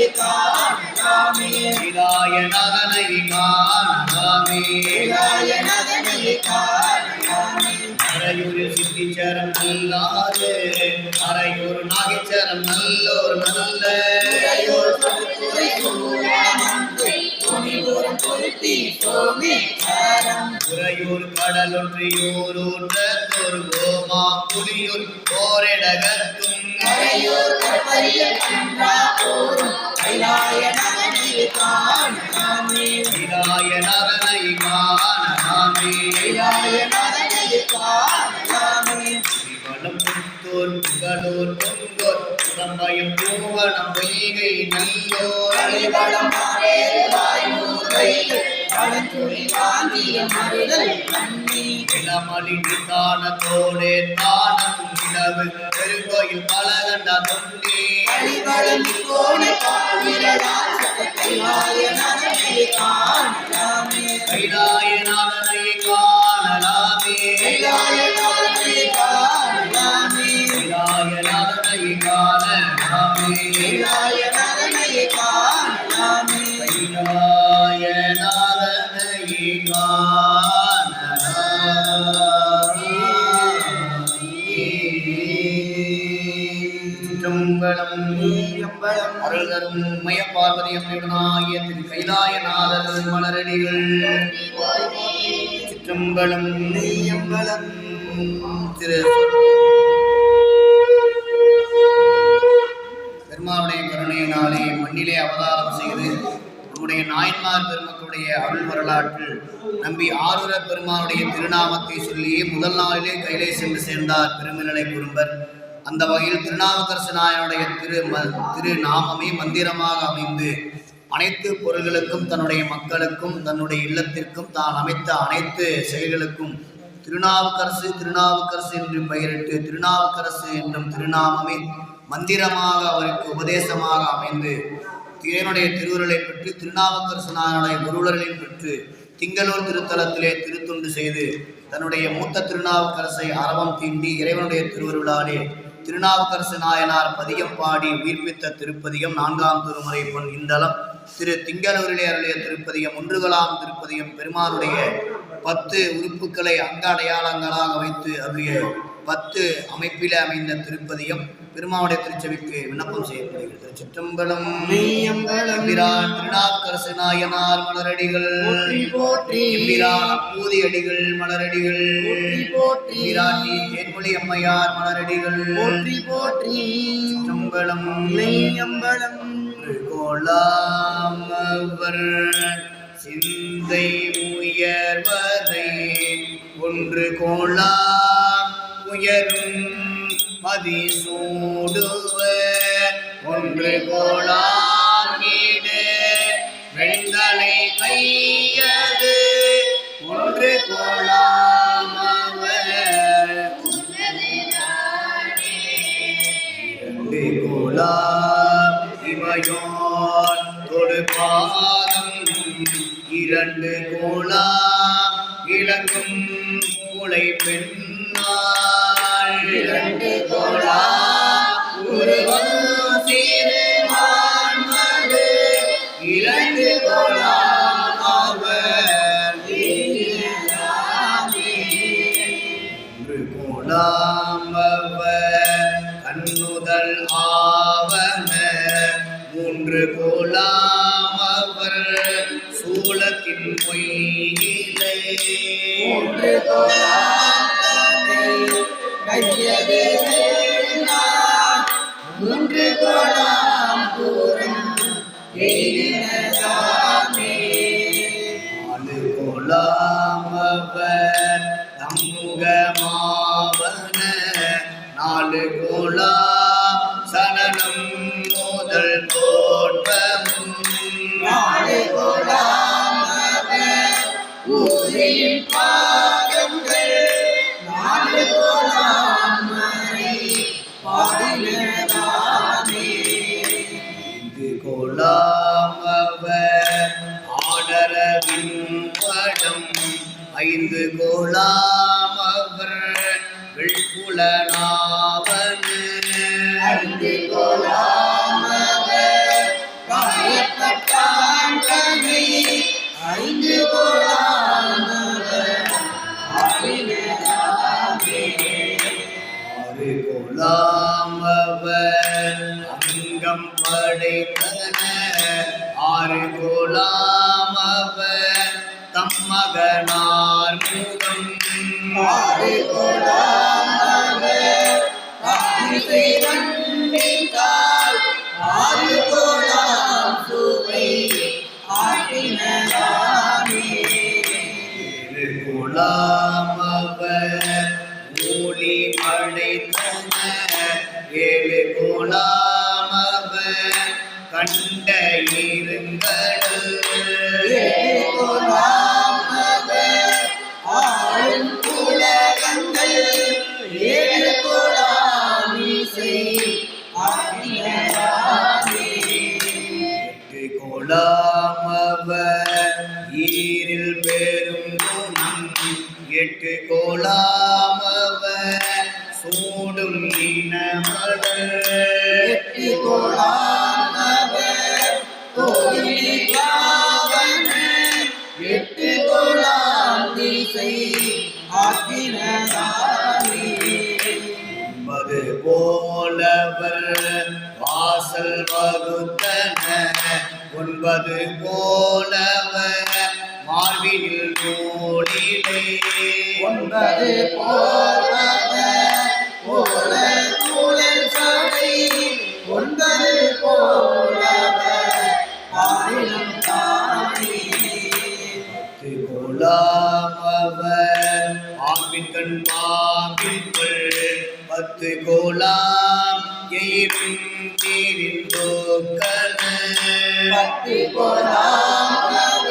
காணலாமே அரையூரில் சித்திச்சரம் நல்லாறு அரையூர் நாகிச்சரம் நல்லோர் நல்ல உறையூர் கடலொன்றியூரூர் கோமா புலியூர் போரிடகத்தும் கைலாயநாதனை காணலாமே புத்தூர் புகழூர் பொங்கோர் புறம்பயம் பூவனம் பொய்கை நல்லோர் இளமலி தானத்தோடே தானம் நிலவு பெருங்கோயில் பலகண்ட தொண்டே கைலாயநாதனை காணலாமே அருள்தரும் மய பார்வதி அம்மையுடனாகிய திரு கைலாயநாதர் மலரடிகள் சிற்றம்பலம் திரு பெருமானுடைய கருணையினாலே மண்ணிலே அவதாரம் செய்து நம்முடைய நாயன்மார் பெருமக்களுடைய அருள் வரலாற்றில் நம்பி ஆரூர பெருமானுடைய திருநாமத்தை சொல்லி முதல் நாளிலே கையிலே சென்று சேர்ந்தார் பெருமிழலை குறும்பர். அந்த வகையில் திருநாவுக்கரசு நாயனுடைய திருநாமமே மந்திரமாக அமைந்து அனைத்து பொருள்களுக்கும் தன்னுடைய மக்களுக்கும் தன்னுடைய இல்லத்திற்கும் தான் அமைத்த அனைத்து செயல்களுக்கும் திருநாவுக்கரசு திருநாவுக்கரசு என்று பெயரிட்டு திருநாவுக்கரசு என்னும் திருநாமமே மந்திரமாக அவருக்கு உபதேசமாக அமைந்து இறைவனுடைய திருவுருளை பெற்று திருநாவுக்கரசு நாயனுடைய குருளர்களை பெற்று திங்களூர் திருத்தலத்திலே திருத்தொண்டு செய்து தன்னுடைய மூத்த திருநாவுக்கரசை அரவம் தீண்டி இறைவனுடைய திருவுருளாலே திருநாவுக்கரசு நாயனார் பதியம் பாடி உயிர்ப்பித்த திருப்பதியம் 4ஆம் திருமுறை பொன் இந்தளம் திரு திங்களூரிலே அருளிய திருப்பதியம் 1 திருப்பதியம் பெருமானுடைய 10 உறுப்புகளை அங்க அடையாளங்களாக வைத்து அருளிய 10 அமைப்பிலே அமைந்த திருப்பதியம் பெருமானுடைய திருச்செவிக்கு விண்ணப்பம் செய்யப்படுகிறது. சிற்றம்பலம் திருநாவுக்கரசு நாயனார் மலரடிகள் அப்பூதி அடிகள் மலரடிகள் விராட்டி தேன்மொழி அம்மையார் மலரடிகள் சிற்றம்பலம் கோலாமவர் சிந்தை உயர்வதை ஒன்று கோலாம் உயரும் மதிசூடுவர் ஒன்று கோலாங்கி இரண்டு கோலா இலங்கும் மூளை பெண்ணாள் இரண்டு கோலா உருவம் சிறு மான்மடு இரண்டு கோலா அவர் ஒன்று கோலாம் அவர் கண்ணுதல் ஆவன மூன்று கோலாம் அவர் சூலத்தின் பொய்யிலே மூன்று கோலா கையது மூன்று கோலாம் பூரம் எய்தினதாமே நாலு கோலாம் அவர் தம்முகமாவன நாலு கோலாம் சலனம் முதல் தோற்றமும் நாடு கோலாம் ஊரின் பாதங்கள் நாடு கோலாம் மறை பாடினதாமே இது கோலாம் அவர் ஆடரவின் படம் ஐந்து கோலாம் அவர் வெள்புலனாவன ஐந்து கோலாம் காயப்பட்டான் கனை ஐந்து கோலாம் ஆடினதாமே ஆறு கோலாம் அவர் அங்கம் படைத்தன ஆறு கோலாம் அவர் தம்மகனார் முகம் ஆறு கோலாம் காணிசை வண்டிக்கால் ஆறு கோலாம் சுவை ஆட்டினதாமே ஏழு கோலாம் அவர் மூலி படைத்தன ஏழு கோலாம் அவர் கண்ட இருங்கடல் ஏழு கோலாம் ஆளும் உலகங்கள் ஏழு கோலாம் இசை ஆட்டினதாமே எட்டு கோலாம் அவர் ஈரில் பெரும் குணம் எட்டு கோலாம் அவர் சூடும் இனமடல் எட்டு கோலாம் கோயில் பாவன எட்டு கோலாம் திசை ஆட்டினதாமே ஒன்பது போலவர் வாசல் வகுத்தன ஒன்பது போலவர் மார்பினில் நூலிலே ஒன்பது போலவர் போல கூழல் சடை ஒன்பது போலவர் ஆயிரம் தானே பத்து கோலாம் அவர் பாம்பின் கண் பாம்பின்கள் பத்து கோலாம் எயிரும் தீரிந்தோக்கன பத்து கோலாம்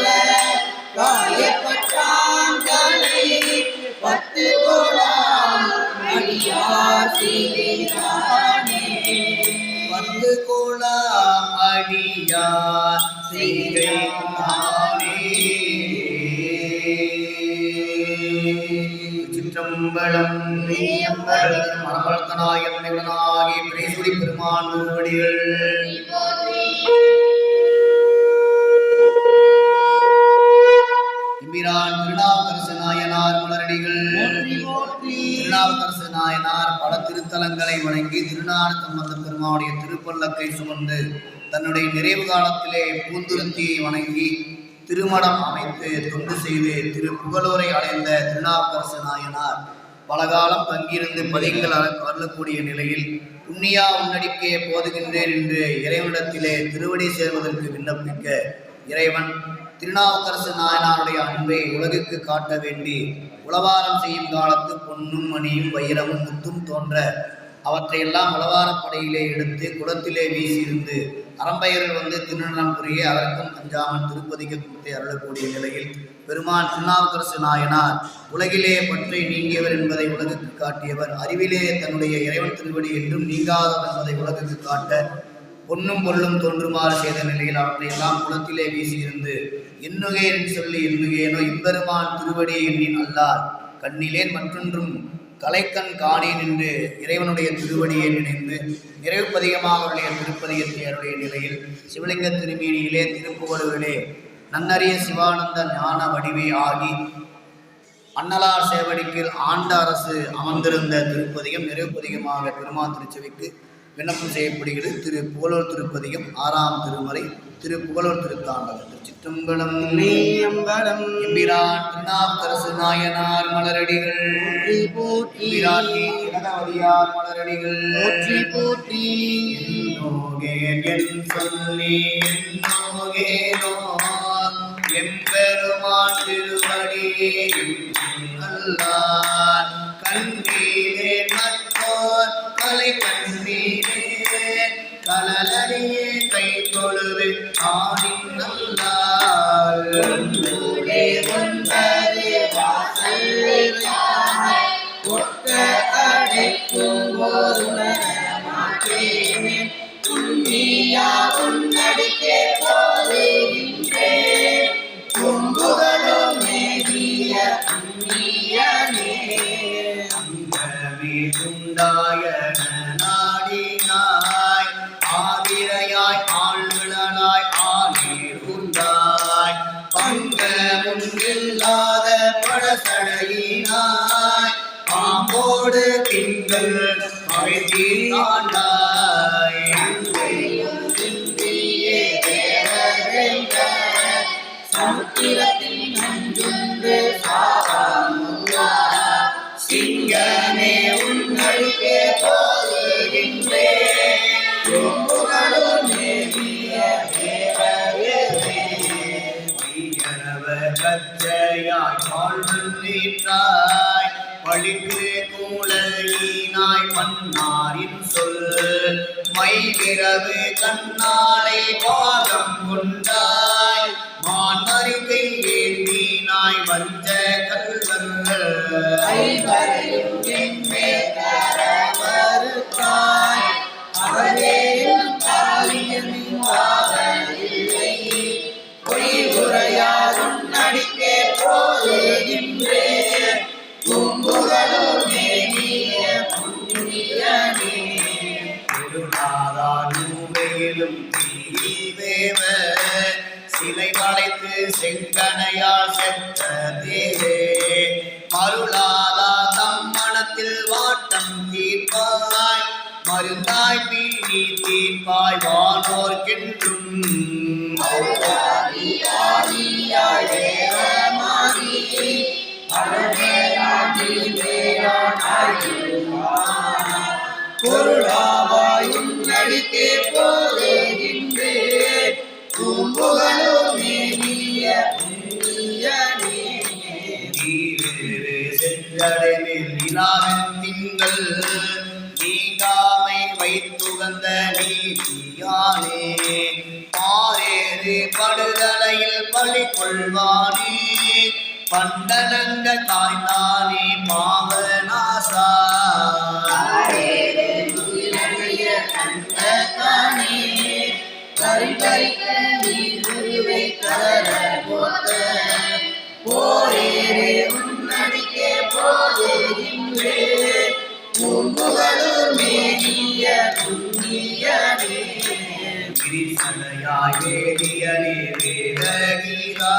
காயப்பட்டான் கலை பத்து கோலாம் அடியார் செய்தானே பத்து கோலாம் அடியார் செய்கையானே சிற்றம்பலம் மரமர்த்தனாய் என்னவனாகி பிரேசுடி பெருமான் திருவடிகள் எம்பிரான் திருநாவுக்கரசு நாயனார் மலரடிகள் திருநாவுக்கரசு நாயனார் பல திருத்தலங்களை வணங்கி திருநானத்தம்பந்த பெருமானுடைய திருப்பல்லக்கை சுமந்து தன்னுடைய நிறைவு காலத்திலே பூந்துருத்தியை வணங்கி திருமணம் அமைத்து தொண்டு செய்து திரு புகழூரை அடைந்த திருநாவுக்கரசு நாயனார் பலகாலம் தங்கியிருந்து பதிகள் அருளக்கூடிய நிலையில் புண்ணியா உன்னடிக்கே போதுகின்றேன் என்று இறைவனிடத்திலே திருவடி சேர்வதற்கு விண்ணப்பிக்க இறைவன் திருநாவுக்கரசு நாயனாருடைய அன்பை உலகிற்கு காட்ட வேண்டி உளவாரம் செய்யும் காலத்து பொன்னும் மணியும் வைரமும் முத்தும் தோன்ற அவற்றையெல்லாம் உளவாரப்படையிலே எடுத்து குளத்திலே வீசியிருந்து அரம்பையர்கள் வந்து திருநடம் புரிய அதற்கும் அஞ்சாமல் திருப்பதிக்கு கொடுத்து அருளக்கூடிய நிலையில் பெருமான் திருநாவுக்கரசு நாயனார் உலகிலே பற்றி நீங்கியவர் என்பதை உலகுக்கு காட்டியவர், அறிவிலே தன்னுடைய இறைவன் திருவடி என்றும் நீங்காதவர் என்பதை உலகுக்கு காட்ட பொன்னும் பொருளும் தோன்றுமாறு செய்த நிலையில் அவற்றையெல்லாம் குளத்திலே வீசியிருந்து எண்ணுகேன் சொல்லி எண்ணுகேனோ இம்பெருமான் திருவடியை எண்ணின் அல்லார் கண்ணிலேன் மற்றொன்றும் கலைக்கண் காணேன் என்று இறைவனுடைய திருவடியை நினைந்து நிறைவு பதிகமாக உடைய திருப்பதிகத்தை அருடைய நிலையில் சிவலிங்க திருமேனியிலே திருப்புகழுவிலே நன்னறிய சிவானந்த ஞான வடிவே ஆகி அன்னலார் சேவடிக்கில் ஆண்ட அரசு அமர்ந்திருந்த திருப்பதிகம் நிறைவு பதிகமாக பெருமான் திருச்செவிக்கு விண்ணப்பம் செய்யப்படுகிறது. திரு புகழூர் திருப்பதிகம் 6ஆம் திருமறை திரு புகழூர் திருத்தாண்டகம். திருச்சிற்றம்பலம் எம்பிரான் திருநாவுக்கரசு நாயனார் மலரடிகள் போற்றி போற்றி மலரடிகள் போற்றி போற்றி. என் சொல்லி எம்பெருமான் திருவடியே அல்லார் கண்ணீரே மற்றோர் கலை கண்ணீரே கலலடியே கை தொழுது ஆடின் நல்லார் ஒத்த அடைக்கும் உன்னடிக்கே போதுகின்றேன் கும்புகளும் மேகிய புண்ணியனே உண்டாய நாடினாய் ஆதிரையாய் ஆழ்விழனாய் ஆளீருந்தாய் பங்க முன்னில்லாத படசடையினாய் பாம்போடு திங்கள் அழைத்தீண்டாய் சமுத்திரத்தில் நஞ்சுண்டு சாவாமுல்லா சிங்கமே உன்னடிக்கே போதுகின்றேன் பூம்புகளும் மேவிய தேவரே கச்சையாய் வாழ்வு நீற்றாய் பழிக்கு கூளையினாய் மன்னாரின் சொல் மைவிரவு கண்ணாலை பாகம் கொண்டாய் மான்மறிக்கை ஏந்தினாய் வஞ்ச கல்வர்கள் ஐவரையும் என்மே தரவருத்தாய் அவரேயும் காரியமின் காவலில்லை பொய் உரையாரும் நடிக்கே போதுகின்றேன் பூம்புகளும் மேகிய புண்ணியனே திருநாதானுமையிலும் தீவேவ சிலை வளைத்து செங்கனையால் சென்ற தேவே மருளாதா தம் மனத்தில் வாட்டம் தீர்ப்பாய் மருந்தாய் பீடி தீர்ப்பாய் வானோர்க்கென்றும் பொருளாவாயும் நடிக்கே போதுகின்றேன் பூம்புகளும் மேவிய புண்ணியனே சென்றடைவில் நிலாவின் திங்கள் நீங்காமை வைத்துகந்த நீதியானே பாரேறு படுதலையில் பழி கொள்வானே பண்டனங்க காய்ந்தானே பாவநாசா கரிகரிக்க நீருவை கலர போத்த போரேரே உன்னடிக்கே போதுகின்றேன் பூம்புகளும் மேகிய புண்ணியனே கிரிசனையாய் வேதியனே வேதகீதா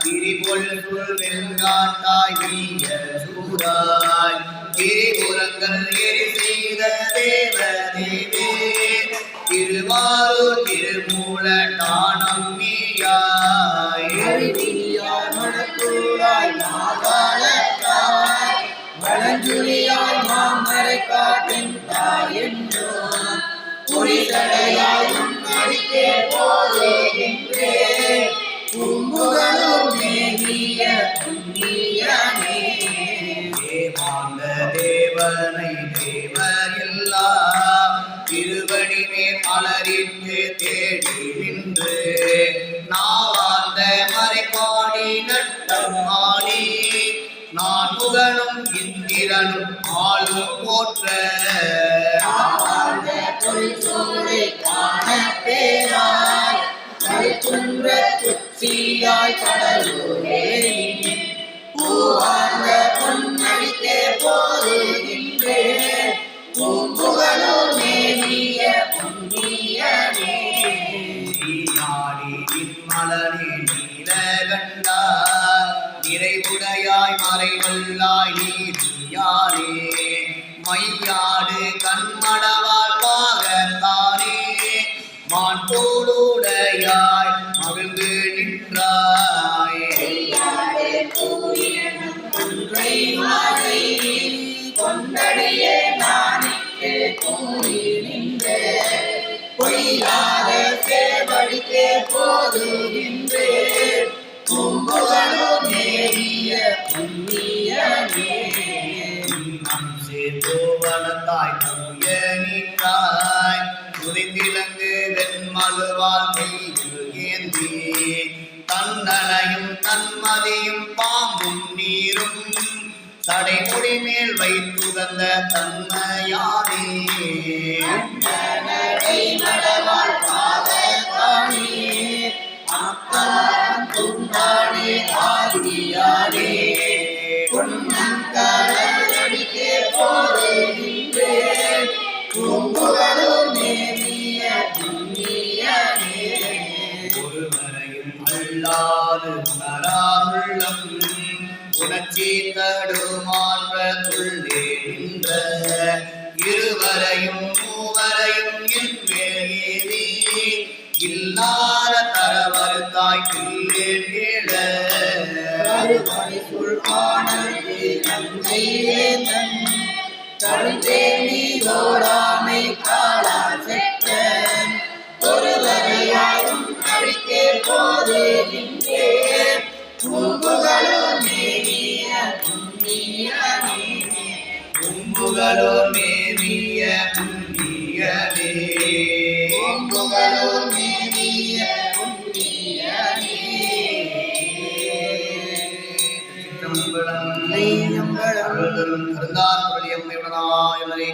கிரிபொல் புல் வெண்காட்டாய் வீய சூடாய் கிரிபுரங்கள் எரி செய்த தேவ தேவே திருவாரூர் திருமூல டானம் நீயாய் அறிவியாய் மணக்கூடாய் மாகாளத்தாய் வளஞ்சுரியாய் மாமரை காட்டின் தாய் என்றோ புரிதடையாய் உன்னடிக்கே போதுகின்றேன் பூம்புகளும் மேகிய புண்ணியனே தேவாந்த தேவனை தேவரில்லா திருவடி மேல் அலறித்து தேடி நின்று நாவாந்த மறைப்பாடி நட்டம் ஆடி நான் புகழும் இந்திரனும் ஆளும் போற்ற பொறிச்சோரை காண பேராய் கருத்துன்ற உச்சியாய் கடலூரே பூவார்ந்த பொன்னடிக்கே போதுகின்றேன் பூம்புகழும் மேவிய புண்ணியனே நீயாடி நின்மலனே நீலகண்டாய் நிறைவுடையாய் மறைவல்லாய் நீதியானே மையாடு கண்மடவாள் பாகத்தானே மாட்டோடுடையாய் மகிழ்ந்து நின்றாய் ஒன்றை மாலை கொண்டடியே நானிக்கு கூறி நின்றே பொய்யாத சேவடிக்கே போதுகின்றேன் பூம்புகழும் மேவிய புண்ணியனே நம் சேர்த்தோவனத்தாய் தூய நீத்தாய் துதிந்திலங்கு வெண்மலுவால் கையில் ஏந்தி தன்னலையும் தன்மதியும் பாம்பும் நீரும் தடைமுடி மேல் வைத்துகந்த தன்மையானே நடை நடவாள் பாதகாணி அத்தான் துண்டானே ஆதியானே பொன்னங்கடலிக்கே போதுகின்றேன் பூம்புகழும் மேவிய புண்ணியனே ஒருவரையும் அல்லாது உணராதுள்ளம் உணர்ச்சி தடுமாற்ற துள்ளே நின்ற இருவரையும் மூவரையும் என் மேல் ஏறி இல்லாத தரவருத்தாய் கிள்ளேன் தழுந்தேனோடாமை காலால் செற்றன் ஒருவரையாயும் அழிக்கே போதுகின்றேன் பூம்புகழும் மேவிய புண்ணியனே பூம்புகழோர் மேவிய புண்ணியனே பூம்புகழும் மேவிய புண்ணியனே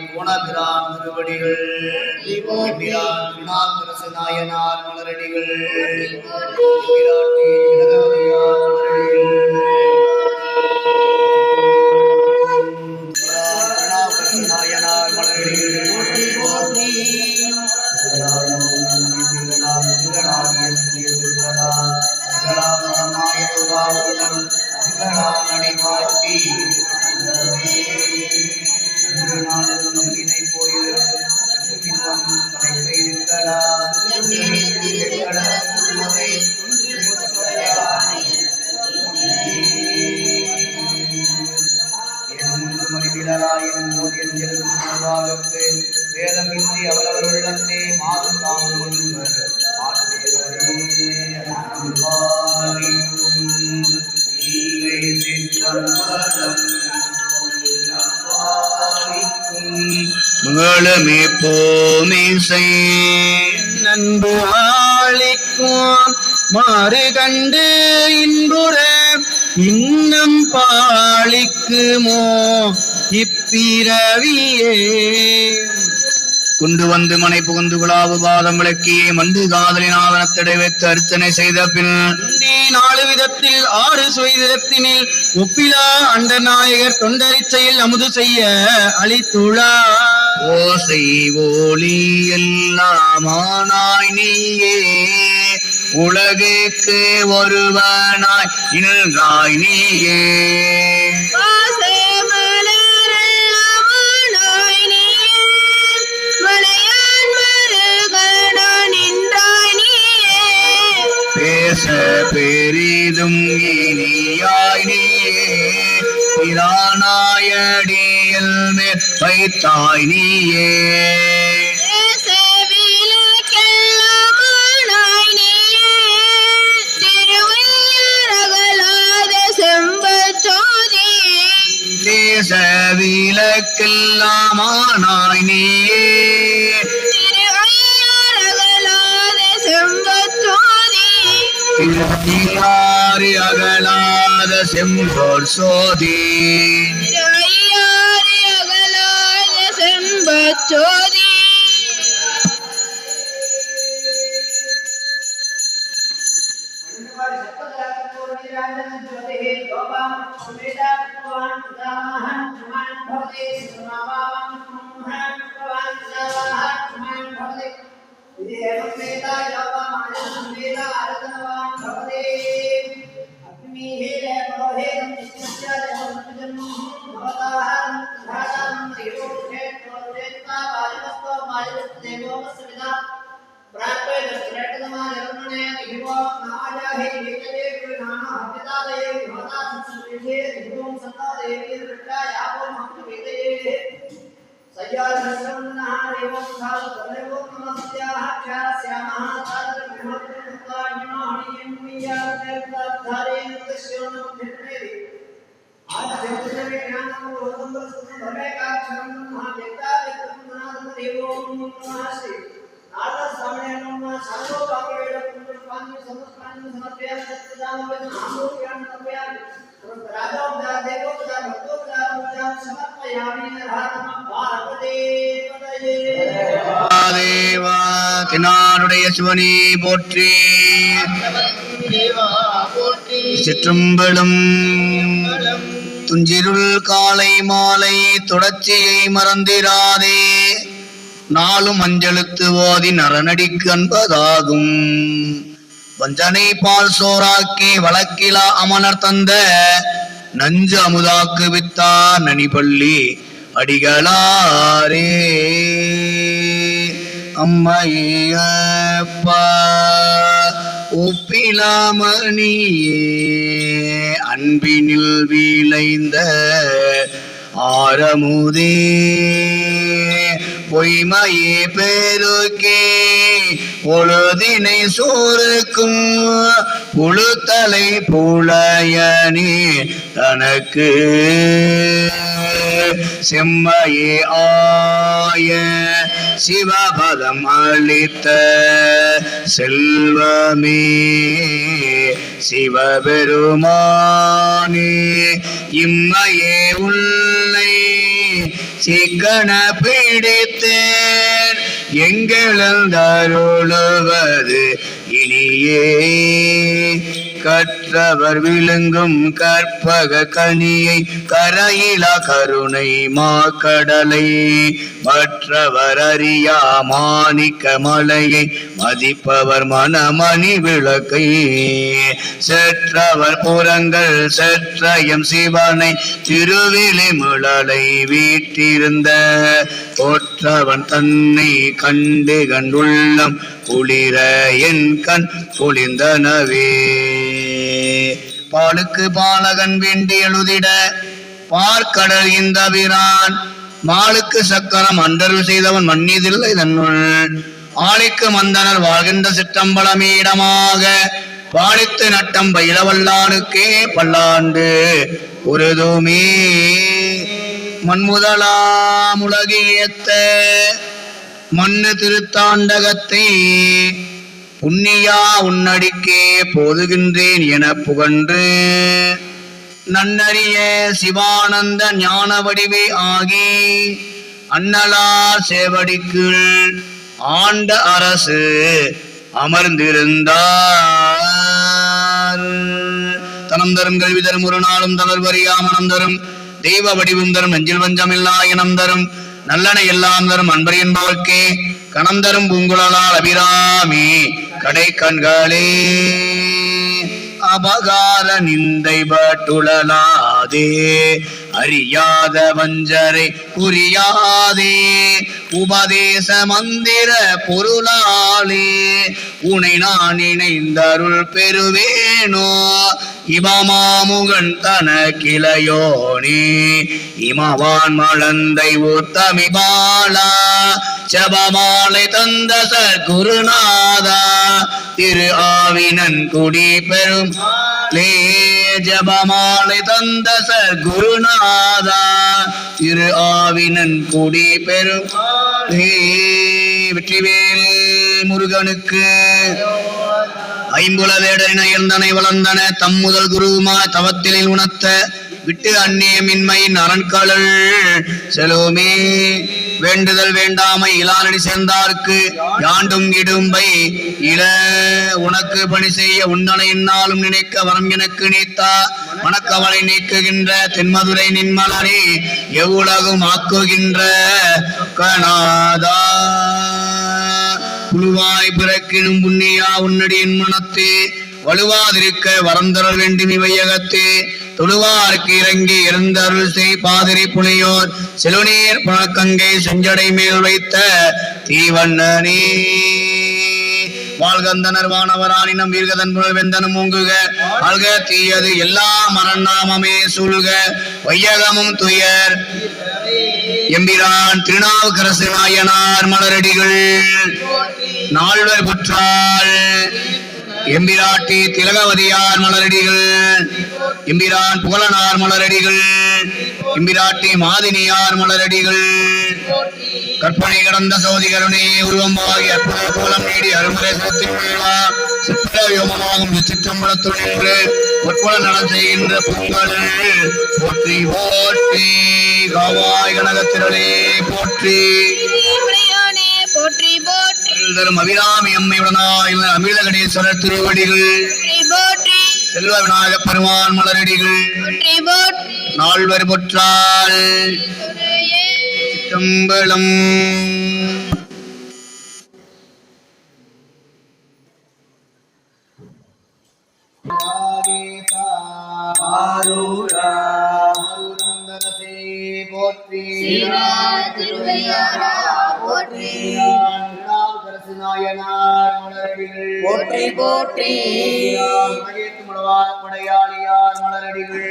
கோணபிரான் திருவடிகள் திருநாக்கரசு நாயனார் மலரடிகள் திலகவதியார் மலரடிகள் நாயனார் மலரடிகள் வேதமின்றி அவரவர் உள்ளத்தே மாதம் தாமும் ஒருவர் மங்களமே போமிசை நன்பு ஆளிக்கும் மாறு கண்டு இன்புற இன்னம் பாளிக்குமோ இப்பிறவியே குண்டு வந்து மனை புகுந்து குழாவு பாதம் விளக்கியே மண்டு காதலின் ஆவணத்தடை வைத்து அர்ச்சனை செய்த பின் நாலு விதத்தில் ஆறு சுவைதத்தினில் ஒப்பிலா அண்டநாயகர் தொண்டரிச்சையில் அமுது செய்ய அளித்துள்ளார். ஓசை ஒளி எல்லாமானாய் நீயே உலகுக்கு ஒருவனாய் நின்றாய் நீயே பேச பெரிதும் இனியாய் நீயே பிரானாயடியில் மேல் வைத்தாய் நீயே தேச விலக்கெல்லாமானாய் நீயே திருவாரி அகலாத செம்போர் சோதி சோதி தேவா தென்னாடுடைய சிவனே போற்றி. சிற்றம்பலம் துஞ்சிருள் காலை மாலை தொடர்ச்சியை மறந்திராதே. நாளும் அஞ்செழுத்து ஓதி நரநடிக்கு அன்பதாகும். வஞ்சனை பால் சோறாக்கி வழக்கிலா அமனர் தந்த நஞ்சு அமுதாக்கு வித்தார் நனிபள்ளி அடிகளாரே. அம்மையப்பா ஒப்பிலாமணியே அன்பினில் விளைந்த ஆரமுதே பொய்மையே பெருக்கே பொழுதினை சோறுக்கும் புழுத்தலை புலையனே தனக்கு செம்மையே ஆய சிவபதம் அளித்த செல்வமே சிவபெருமானே இம்மையே உள்ளே சிக்கன பிடித்தேன் எங்களருளுவது இனியே. கற்றவர் விழுங்கும் கற்பக கனியை கரையிலா கருணை மாக்கடலை மற்றவர் அறியா மாணிக்க மலையை மதிப்பவர் மனமணி விளக்கை செற்றவர் புறங்கள் செற்றயம் சிவனை திருவிழி முழலை வீட்டிருந்த கொற்றவன் தன்னை கண்டு கண்டுள்ளம் குளிர என் கண் குளிர்ந்தனவே. பாலுக்கு பாலகன் வேண்டி எழுதிட பார்க்கடல் இந்த பிரான் மாலுக்கு சக்கரம் அண்டர்வு செய்தவன் மன்னிதில்லை தன்னுள் ஆளிக்கு மந்தனர் வாழ்கின்ற சிற்றம்பலமீடமாக பாலித்து நட்டம் பயிலவல்லானுக்கே பல்லாண்டு உருதுமே. மண்முதலாம் உலகியத்த மண்ணு திருத்தாண்டகத்தை புண்ணியா உன்னடிக்கே போதுகின்றேன் என புகன்று நன்னறிய சிவானந்த ஞான வடிவே ஆகி அண்ணலா சேவடிக்குள் ஆண்ட அரசு அமர்ந்திருந்தார். தனம் தரும் கல்வி தரும் ஒரு நாளும் தளர்வறியா மனம் தரும் தெய்வ வடிவும் தரும் நெஞ்சில் வஞ்சமில்லா இனம் தரும் நல்லன எல்லாம் தரும் அன்பர் என்பவர்க்கே கணம் தரும் பூங்குழலால் அபிராமி கடை கண்களே. அபகார நிந்தை பட்டுழலாதே அறியாத வஞ்சரை புரியாதே உபதேச மந்திர பொருளாலே உனை நான் இணைந்தருள் பெறுவேனோ இமமாமுகன் தன கிளையோனே இமவான் மழந்தை ஊர்த்தமி பாலா ஜபமாலை தந்த சற்குருநாதா திரு ஆவினன் குடி பெரும் ஜபமாலை தந்த சற்குருநாதா திரு ஆவினன் குடி பெரும் வெற்றிவேல் முருகனுக்கு. ஐம்புல வேடரின இருந்தனை வளர்ந்தன தம் முதல் குருவுமா தவத்திலில் உணர்த்த விட்டு அந்நியமின்மையின் அரண்களல் செலுமே வேண்டுதல் வேண்டாமை இலானடி சேர்ந்தார்க்கு யாண்டும் இடும்பை இள உனக்கு பணி செய்ய உண்டனை என்னாலும் நினைக்க வரம் எனக்கு நீத்தா மணக்கவலை நீக்குகின்ற தென்மதுரை நின்மலரே எவ்வுலகும் ஆக்குகின்ற கணாதா புழுவாய் பிறக்கினும் புண்ணியா உன்னடி என் மனத்தே வலுவாதிருக்க வரந்தருள் வேண்டும் இவையகத்தே தொழுவார்க்கு இறங்கி இருந்தருள் செய் பாதிரி புலியோர் செலுநீர் புனக்கங்கை செஞ்சடை மேல் வைத்த தீவண்ணனே வாழ்கந்தனர் வானவரானினம் வீர்கதன் புனல் வெந்தனும் ஓங்குக ஆள்க தீயது எல்லா மரநாமமே சூழ்க வையகமும் துயர் எம்பிரான் திருநாவுக்கரசு நாயனார் மலரடிகள் நால்வர் புற்றால் எம்பிராட்டி திலகவதியார் மலரடிகள் எம்பிரான் புகழனார் மலரடிகள் எம்பிராட்டி மாதினியார் மலரடிகள் கற்பனை கடந்த சோதிகருணே உருவமாகி அற்புத கோலம் நீடி அருமுறை சித்திரவியோமமாகும் சிற்றம்பலத்துள் நின்று பொற்புல நலம் செய்கின்ற பொங்கல் போற்றி போற்றி காவாய் கனகத்திரளே போற்றி போற்றி போற்றி தரும் அபிராமி அம்மையுடனாய் அமிர்தகடேஸ்வரர் திருவடிகள் செல்வ விநாயக பெருமான் மலரடிகள் நால்வர் பொற்றால் சிற்றம்பலம் போற்றி போற்றி போற்றி படையாளியார் மலரடிகள்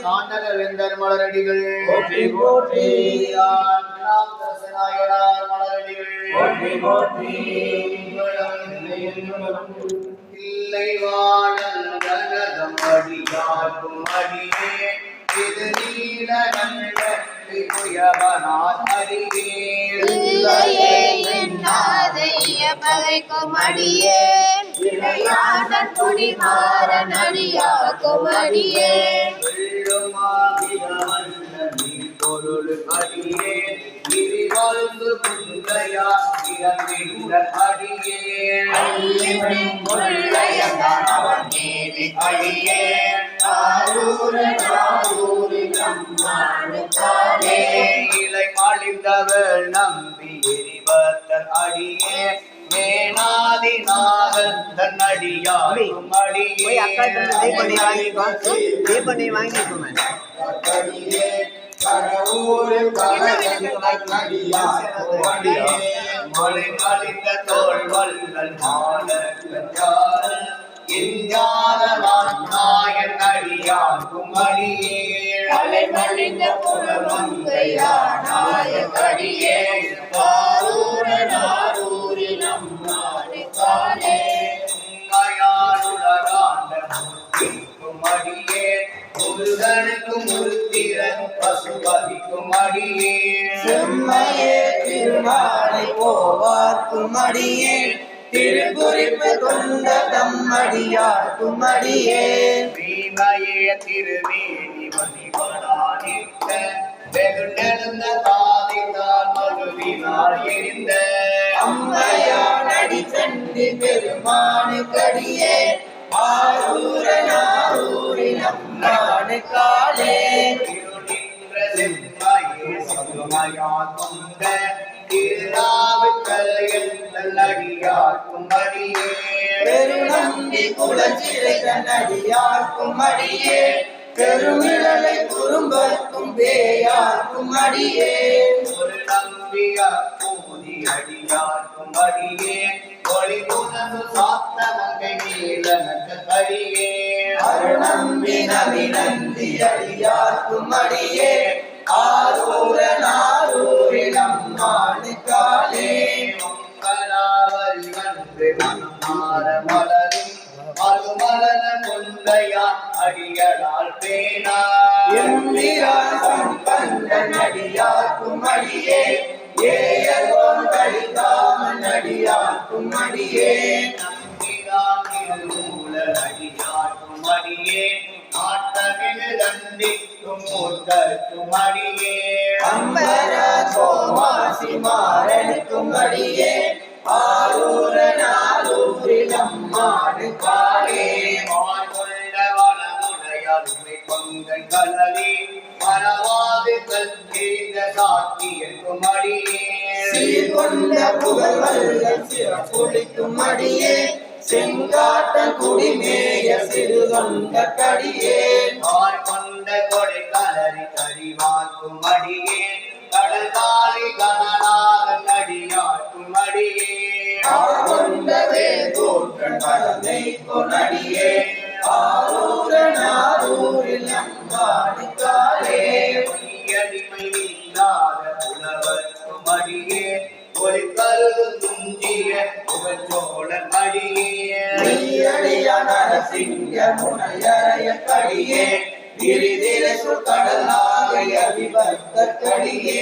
காண்டகவேந்தர் மலரடிகள் போற்றி போற்றி நாயனார் மலரடிகள் போற்றி போற்றி இல்லை வாழல் கனகம் அடியாக்கும் அடியே இது நீல கண்டத்தை புயவனார் அடியே இல்லையே என்னாதைய பகைக்கும் அடியேன் இளையாடன் குடிமாறன் அடியாக்கும் அடியேன் பொருள் அடியே இரு வாழ்ந்து புந்தையா இறந்திருந்த அடியே அடியே இலை மாளிந்தவள் நம்பி எரிபத்தர் அடியே மேனாதி நாகன் தன் அடியாரும் அடியே மொழி மலிந்த தோல் வல்லல் மாணவன் அடியாக்கும் அடியே அலை மலிந்த புறமங்கையானாய கடியே பாரூரனாரூரில் நம்மாடு காலே உண்மையாளுடராண்டும் அடியே முருகனுக்கும் முருத்திரன் பசுபதிக்கும் அடியே செம்மையே திருமாலை போவார்க்கும் அடியே திருக்குறிப்பு கொண்ட தம்மடியார்க்கும் அடியே வீமையே திருமேனி மணிவனானித்த வெகுண்டெழுந்த தாதிதான் மழுவினார் எரிந்த அம்மையானடி சென்று பெருமானு கடியே ஆரூரனாரூரில் நம்மாடு காலே திருநின்ற செம்மையே சதுமையான் கொண்ட திருநாவுக்கல் எங்கள் அடியார்க்கும் அடியே பெருநம்பி குலச்சிறை தன்னடியார்க்கும் அடியே பெருமிழலை குறும்பர்க்கும் பேயார்க்கும் அடியே ஒரு நம்பியா போதி அடியார்க்கும் அடியே ஒளி உணவு சாத்த மங்கை நீலனக்கு அடியே அருநம்பி நவிநந்தி அடியார்க்கும் அடியே ஆரூரனாரூரில் அம்மானு காலே மங்களாவரி வந்து மனமார மலரும் மறுமலன கொண்டையா அடியலால் பேனா எம்பிராசம் கண்டன் அடியார்க்கும் அடியே ஏயர்கோன் கடிகாமன் அடியார்க்கும் அடியே நம்பிரான் அடியார்க்கும் அடியே ஆட்டமிகு தண்டிக்கும் மூர்க்கர்க்கும் அடியே அம்பர சோமாசி மாறனுக்கும் அடியே ஆரூரனாரூரில் அம்மாடு காலே வாழ்கொண்ட வளமுடையாருமே கண்ணலி மறவாது கல்விந்த சாத்தியக்கும் அடியே சீர்கொண்ட புகழ் வல்லல் சிறப்புளிக்கும் அடியே செங்காட்டன் குடிமேய சிறுதொண்ட கடியே கொண்ட கொடை கலரி கரிவாக்கும் அடியே கடல் காலி கணநாதன் அடியாக்கும் அடியே கொண்டவே தோற்றன் பழமை கொனடியே ஆரூரில் அம்பாடிக்காரே அடிமை இல்லாத புலவர்க்கும் அடியே ஒளிக்கருது துஞ்சிய புகழ்ச்சோழன் அடியே அடிய நரசிங்க முனையறைய கடியே கிரிதிரசு கடலாக அபிபக்த கடியே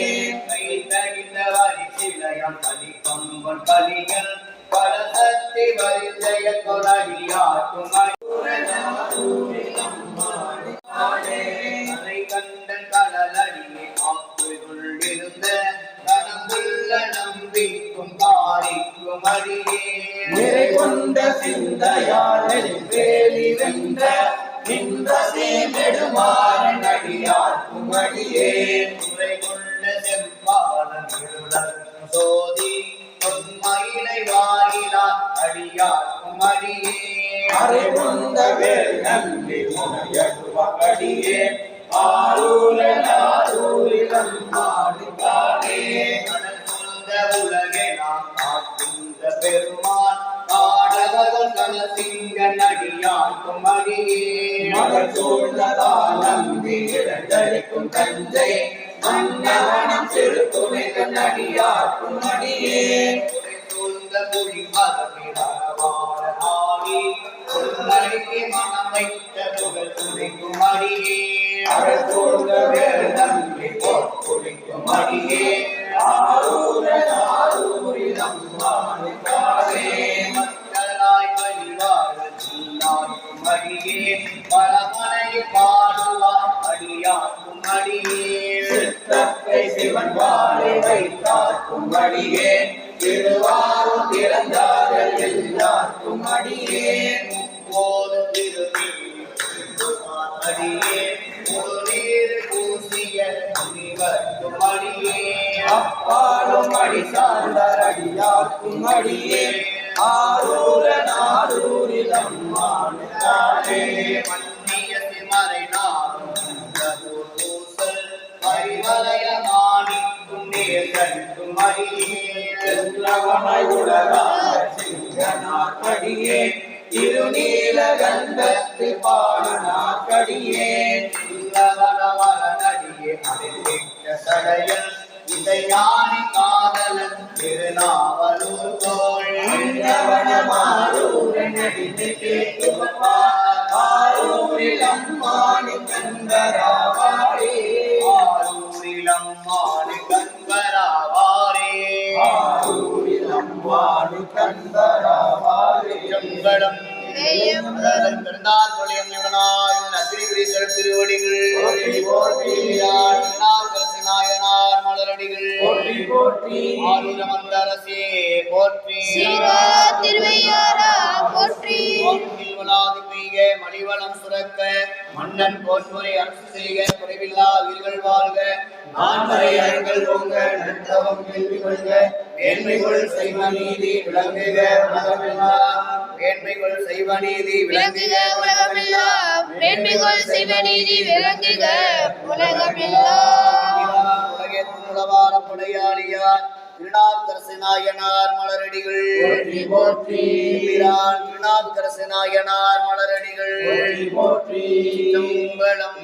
கை தடிந்த வரிசிலையம் கலிகம்பன் கலிகள் பலசக்தி வரிசைய கொலடியாக்கும் அறை கண்டன் கடலடியை காப்புள்ளிருந்த கனமுள்ள நம்பிக்கும் காரிக்கும் அடியே நிறை கொண்ட சிந்தையால் வேலி வென்ற நின்ற சேமெடுமாறன் அடியார்க்கும் அடியே துறை கொண்ட செம்பாலன் இருளர்க்கும் சோதி பொன்மயிலை வாயிலார் அடியார்க்கும் அடியே அறை கொண்ட வேல் நம்பி உனையடுவ கடியே ஆரூரில் அம்பாடிக்காரே கடல் சூழ்ந்த உலகே நாம் காக்கின்ற பெருமான் ஆடவர்கள் கனசிங்க நடியாக்கும் அடியே மகள் சூழ்ந்ததால் நம்பி இடந்தளிக்கும் தஞ்சை மன்னவனம் சிறு துணை கண்ணடியார்க்கும் அடியே துறை சூழ்ந்த மொழி மரபிடவார ஆடி பொன்னடிக்கு மனம் வைத்த புகழ் துணைக்கும் அடியே அகல் சூழ்ந்த வேல் நம்பி பொற்குடிக்கும் அடியே ஆரூரில் அம்பாடிக்காரே மக்களாய் வழிவாழ சீனாக்கும் அடியே பலமனை பாடுவார் அடியாக்கும் அடியே சித்தத்தை சிவன் வாழை வைத்தார்க்கும் அடியே திருவாரூர் திறந்தார்கள் எல்லாருக்கும் அடியே போது திருநீர் அடியே ஒரு நீர் பூசிய முனிவர்க்கும் அடியே அப்பாலும் அடி சார்ந்தார் அடியார்க்கும் அடியே ஆரூரில் அம்மானுக்காரே மன்னிய சிமரை நாடும் பூசல் பரிவலய மாணிக்கும் நேசனுக்கும் அடியே செல்லவனாய் உலகார் சிங்கனார் கடியே திருநீலகண்டத்து பாடனார் கடியே நடியே அறிவித்த சடையன் இதை ஞானி காதலன் திருநாவலூர் தோள் நடித்து கேட்டுவப்பா ஆரூரில் அம்மானு கந்தராவாரே ஆரூரில் அம்மானு கண்பராவாரே ஆரூரில் அம்மானு கந்தராவாரே செம்படம் பிறந்தார் நாயனார் மலரடிகள் போற்றி போற்றி ஆரூரமந்தரசே போற்றி திருவையாரா போற்றி பெய்க மலிவளம் சுரக்க மன்னன் போன்முறை அரசு செய்க குறைவில்லா உயிர்கள் வாழ்க நான்மறை அறங்கள் ஓங்க நற்றவம் கேள்வி கொள்க மேன்மைகள் செய்வ நீதி விளங்குக உலகமெல்லாம் மேன்மைகள் செய்வ நீதி விளங்குக உலகமெல்லாம் மேன்மைகள் செய்வ நீதி விளங்குக உலகமெல்லாம் உலகேற்றும் உளவார படையாளியார் திருநாவுக்கரசு நாயனார் மலரடிகள் போற்றி போற்றி திருநாவுக்கரசு நாயனார் மலரடிகள் போற்றி சிதம்பரம்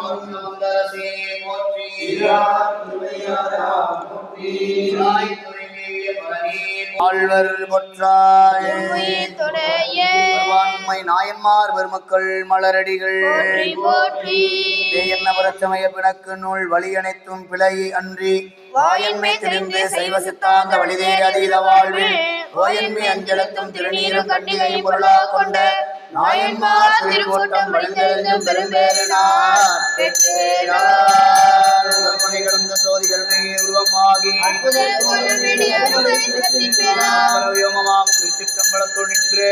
ஆரூரமந்தரசே போற்றி திருவையாரா போற்றி ஆழ்வர் பொற்றாய் உயிர் துணைய பெருவான்மை நாயன்மார் பெருமக்கள் மலரடிகள் போற்றி போற்றி என்ன பரச்சமய பிணக்கு நூல் வழி அனைத்தும் பிழை அன்றி வாயன்மை தெரிந்து சைவ சித்தாந்த வழிதேறி அதீத வாழ்வில் கோயன்மை அஞ்சலத்தும் திருநீரும் கண்டிகையும் பொருளாக கொண்ட நாயன்மார் திருக்கூட்டம் வழிந்தெழுந்தும் பெரும்பேறினார் கற்பனை கடந்த சோதிகரனை உருவமாகி அற்புத கோலம் வேண்டிய அருளை சிறப்பிப்பேனார் பரவியோமமாகும் திருச்சிற்றம்பலத்தோடு நின்று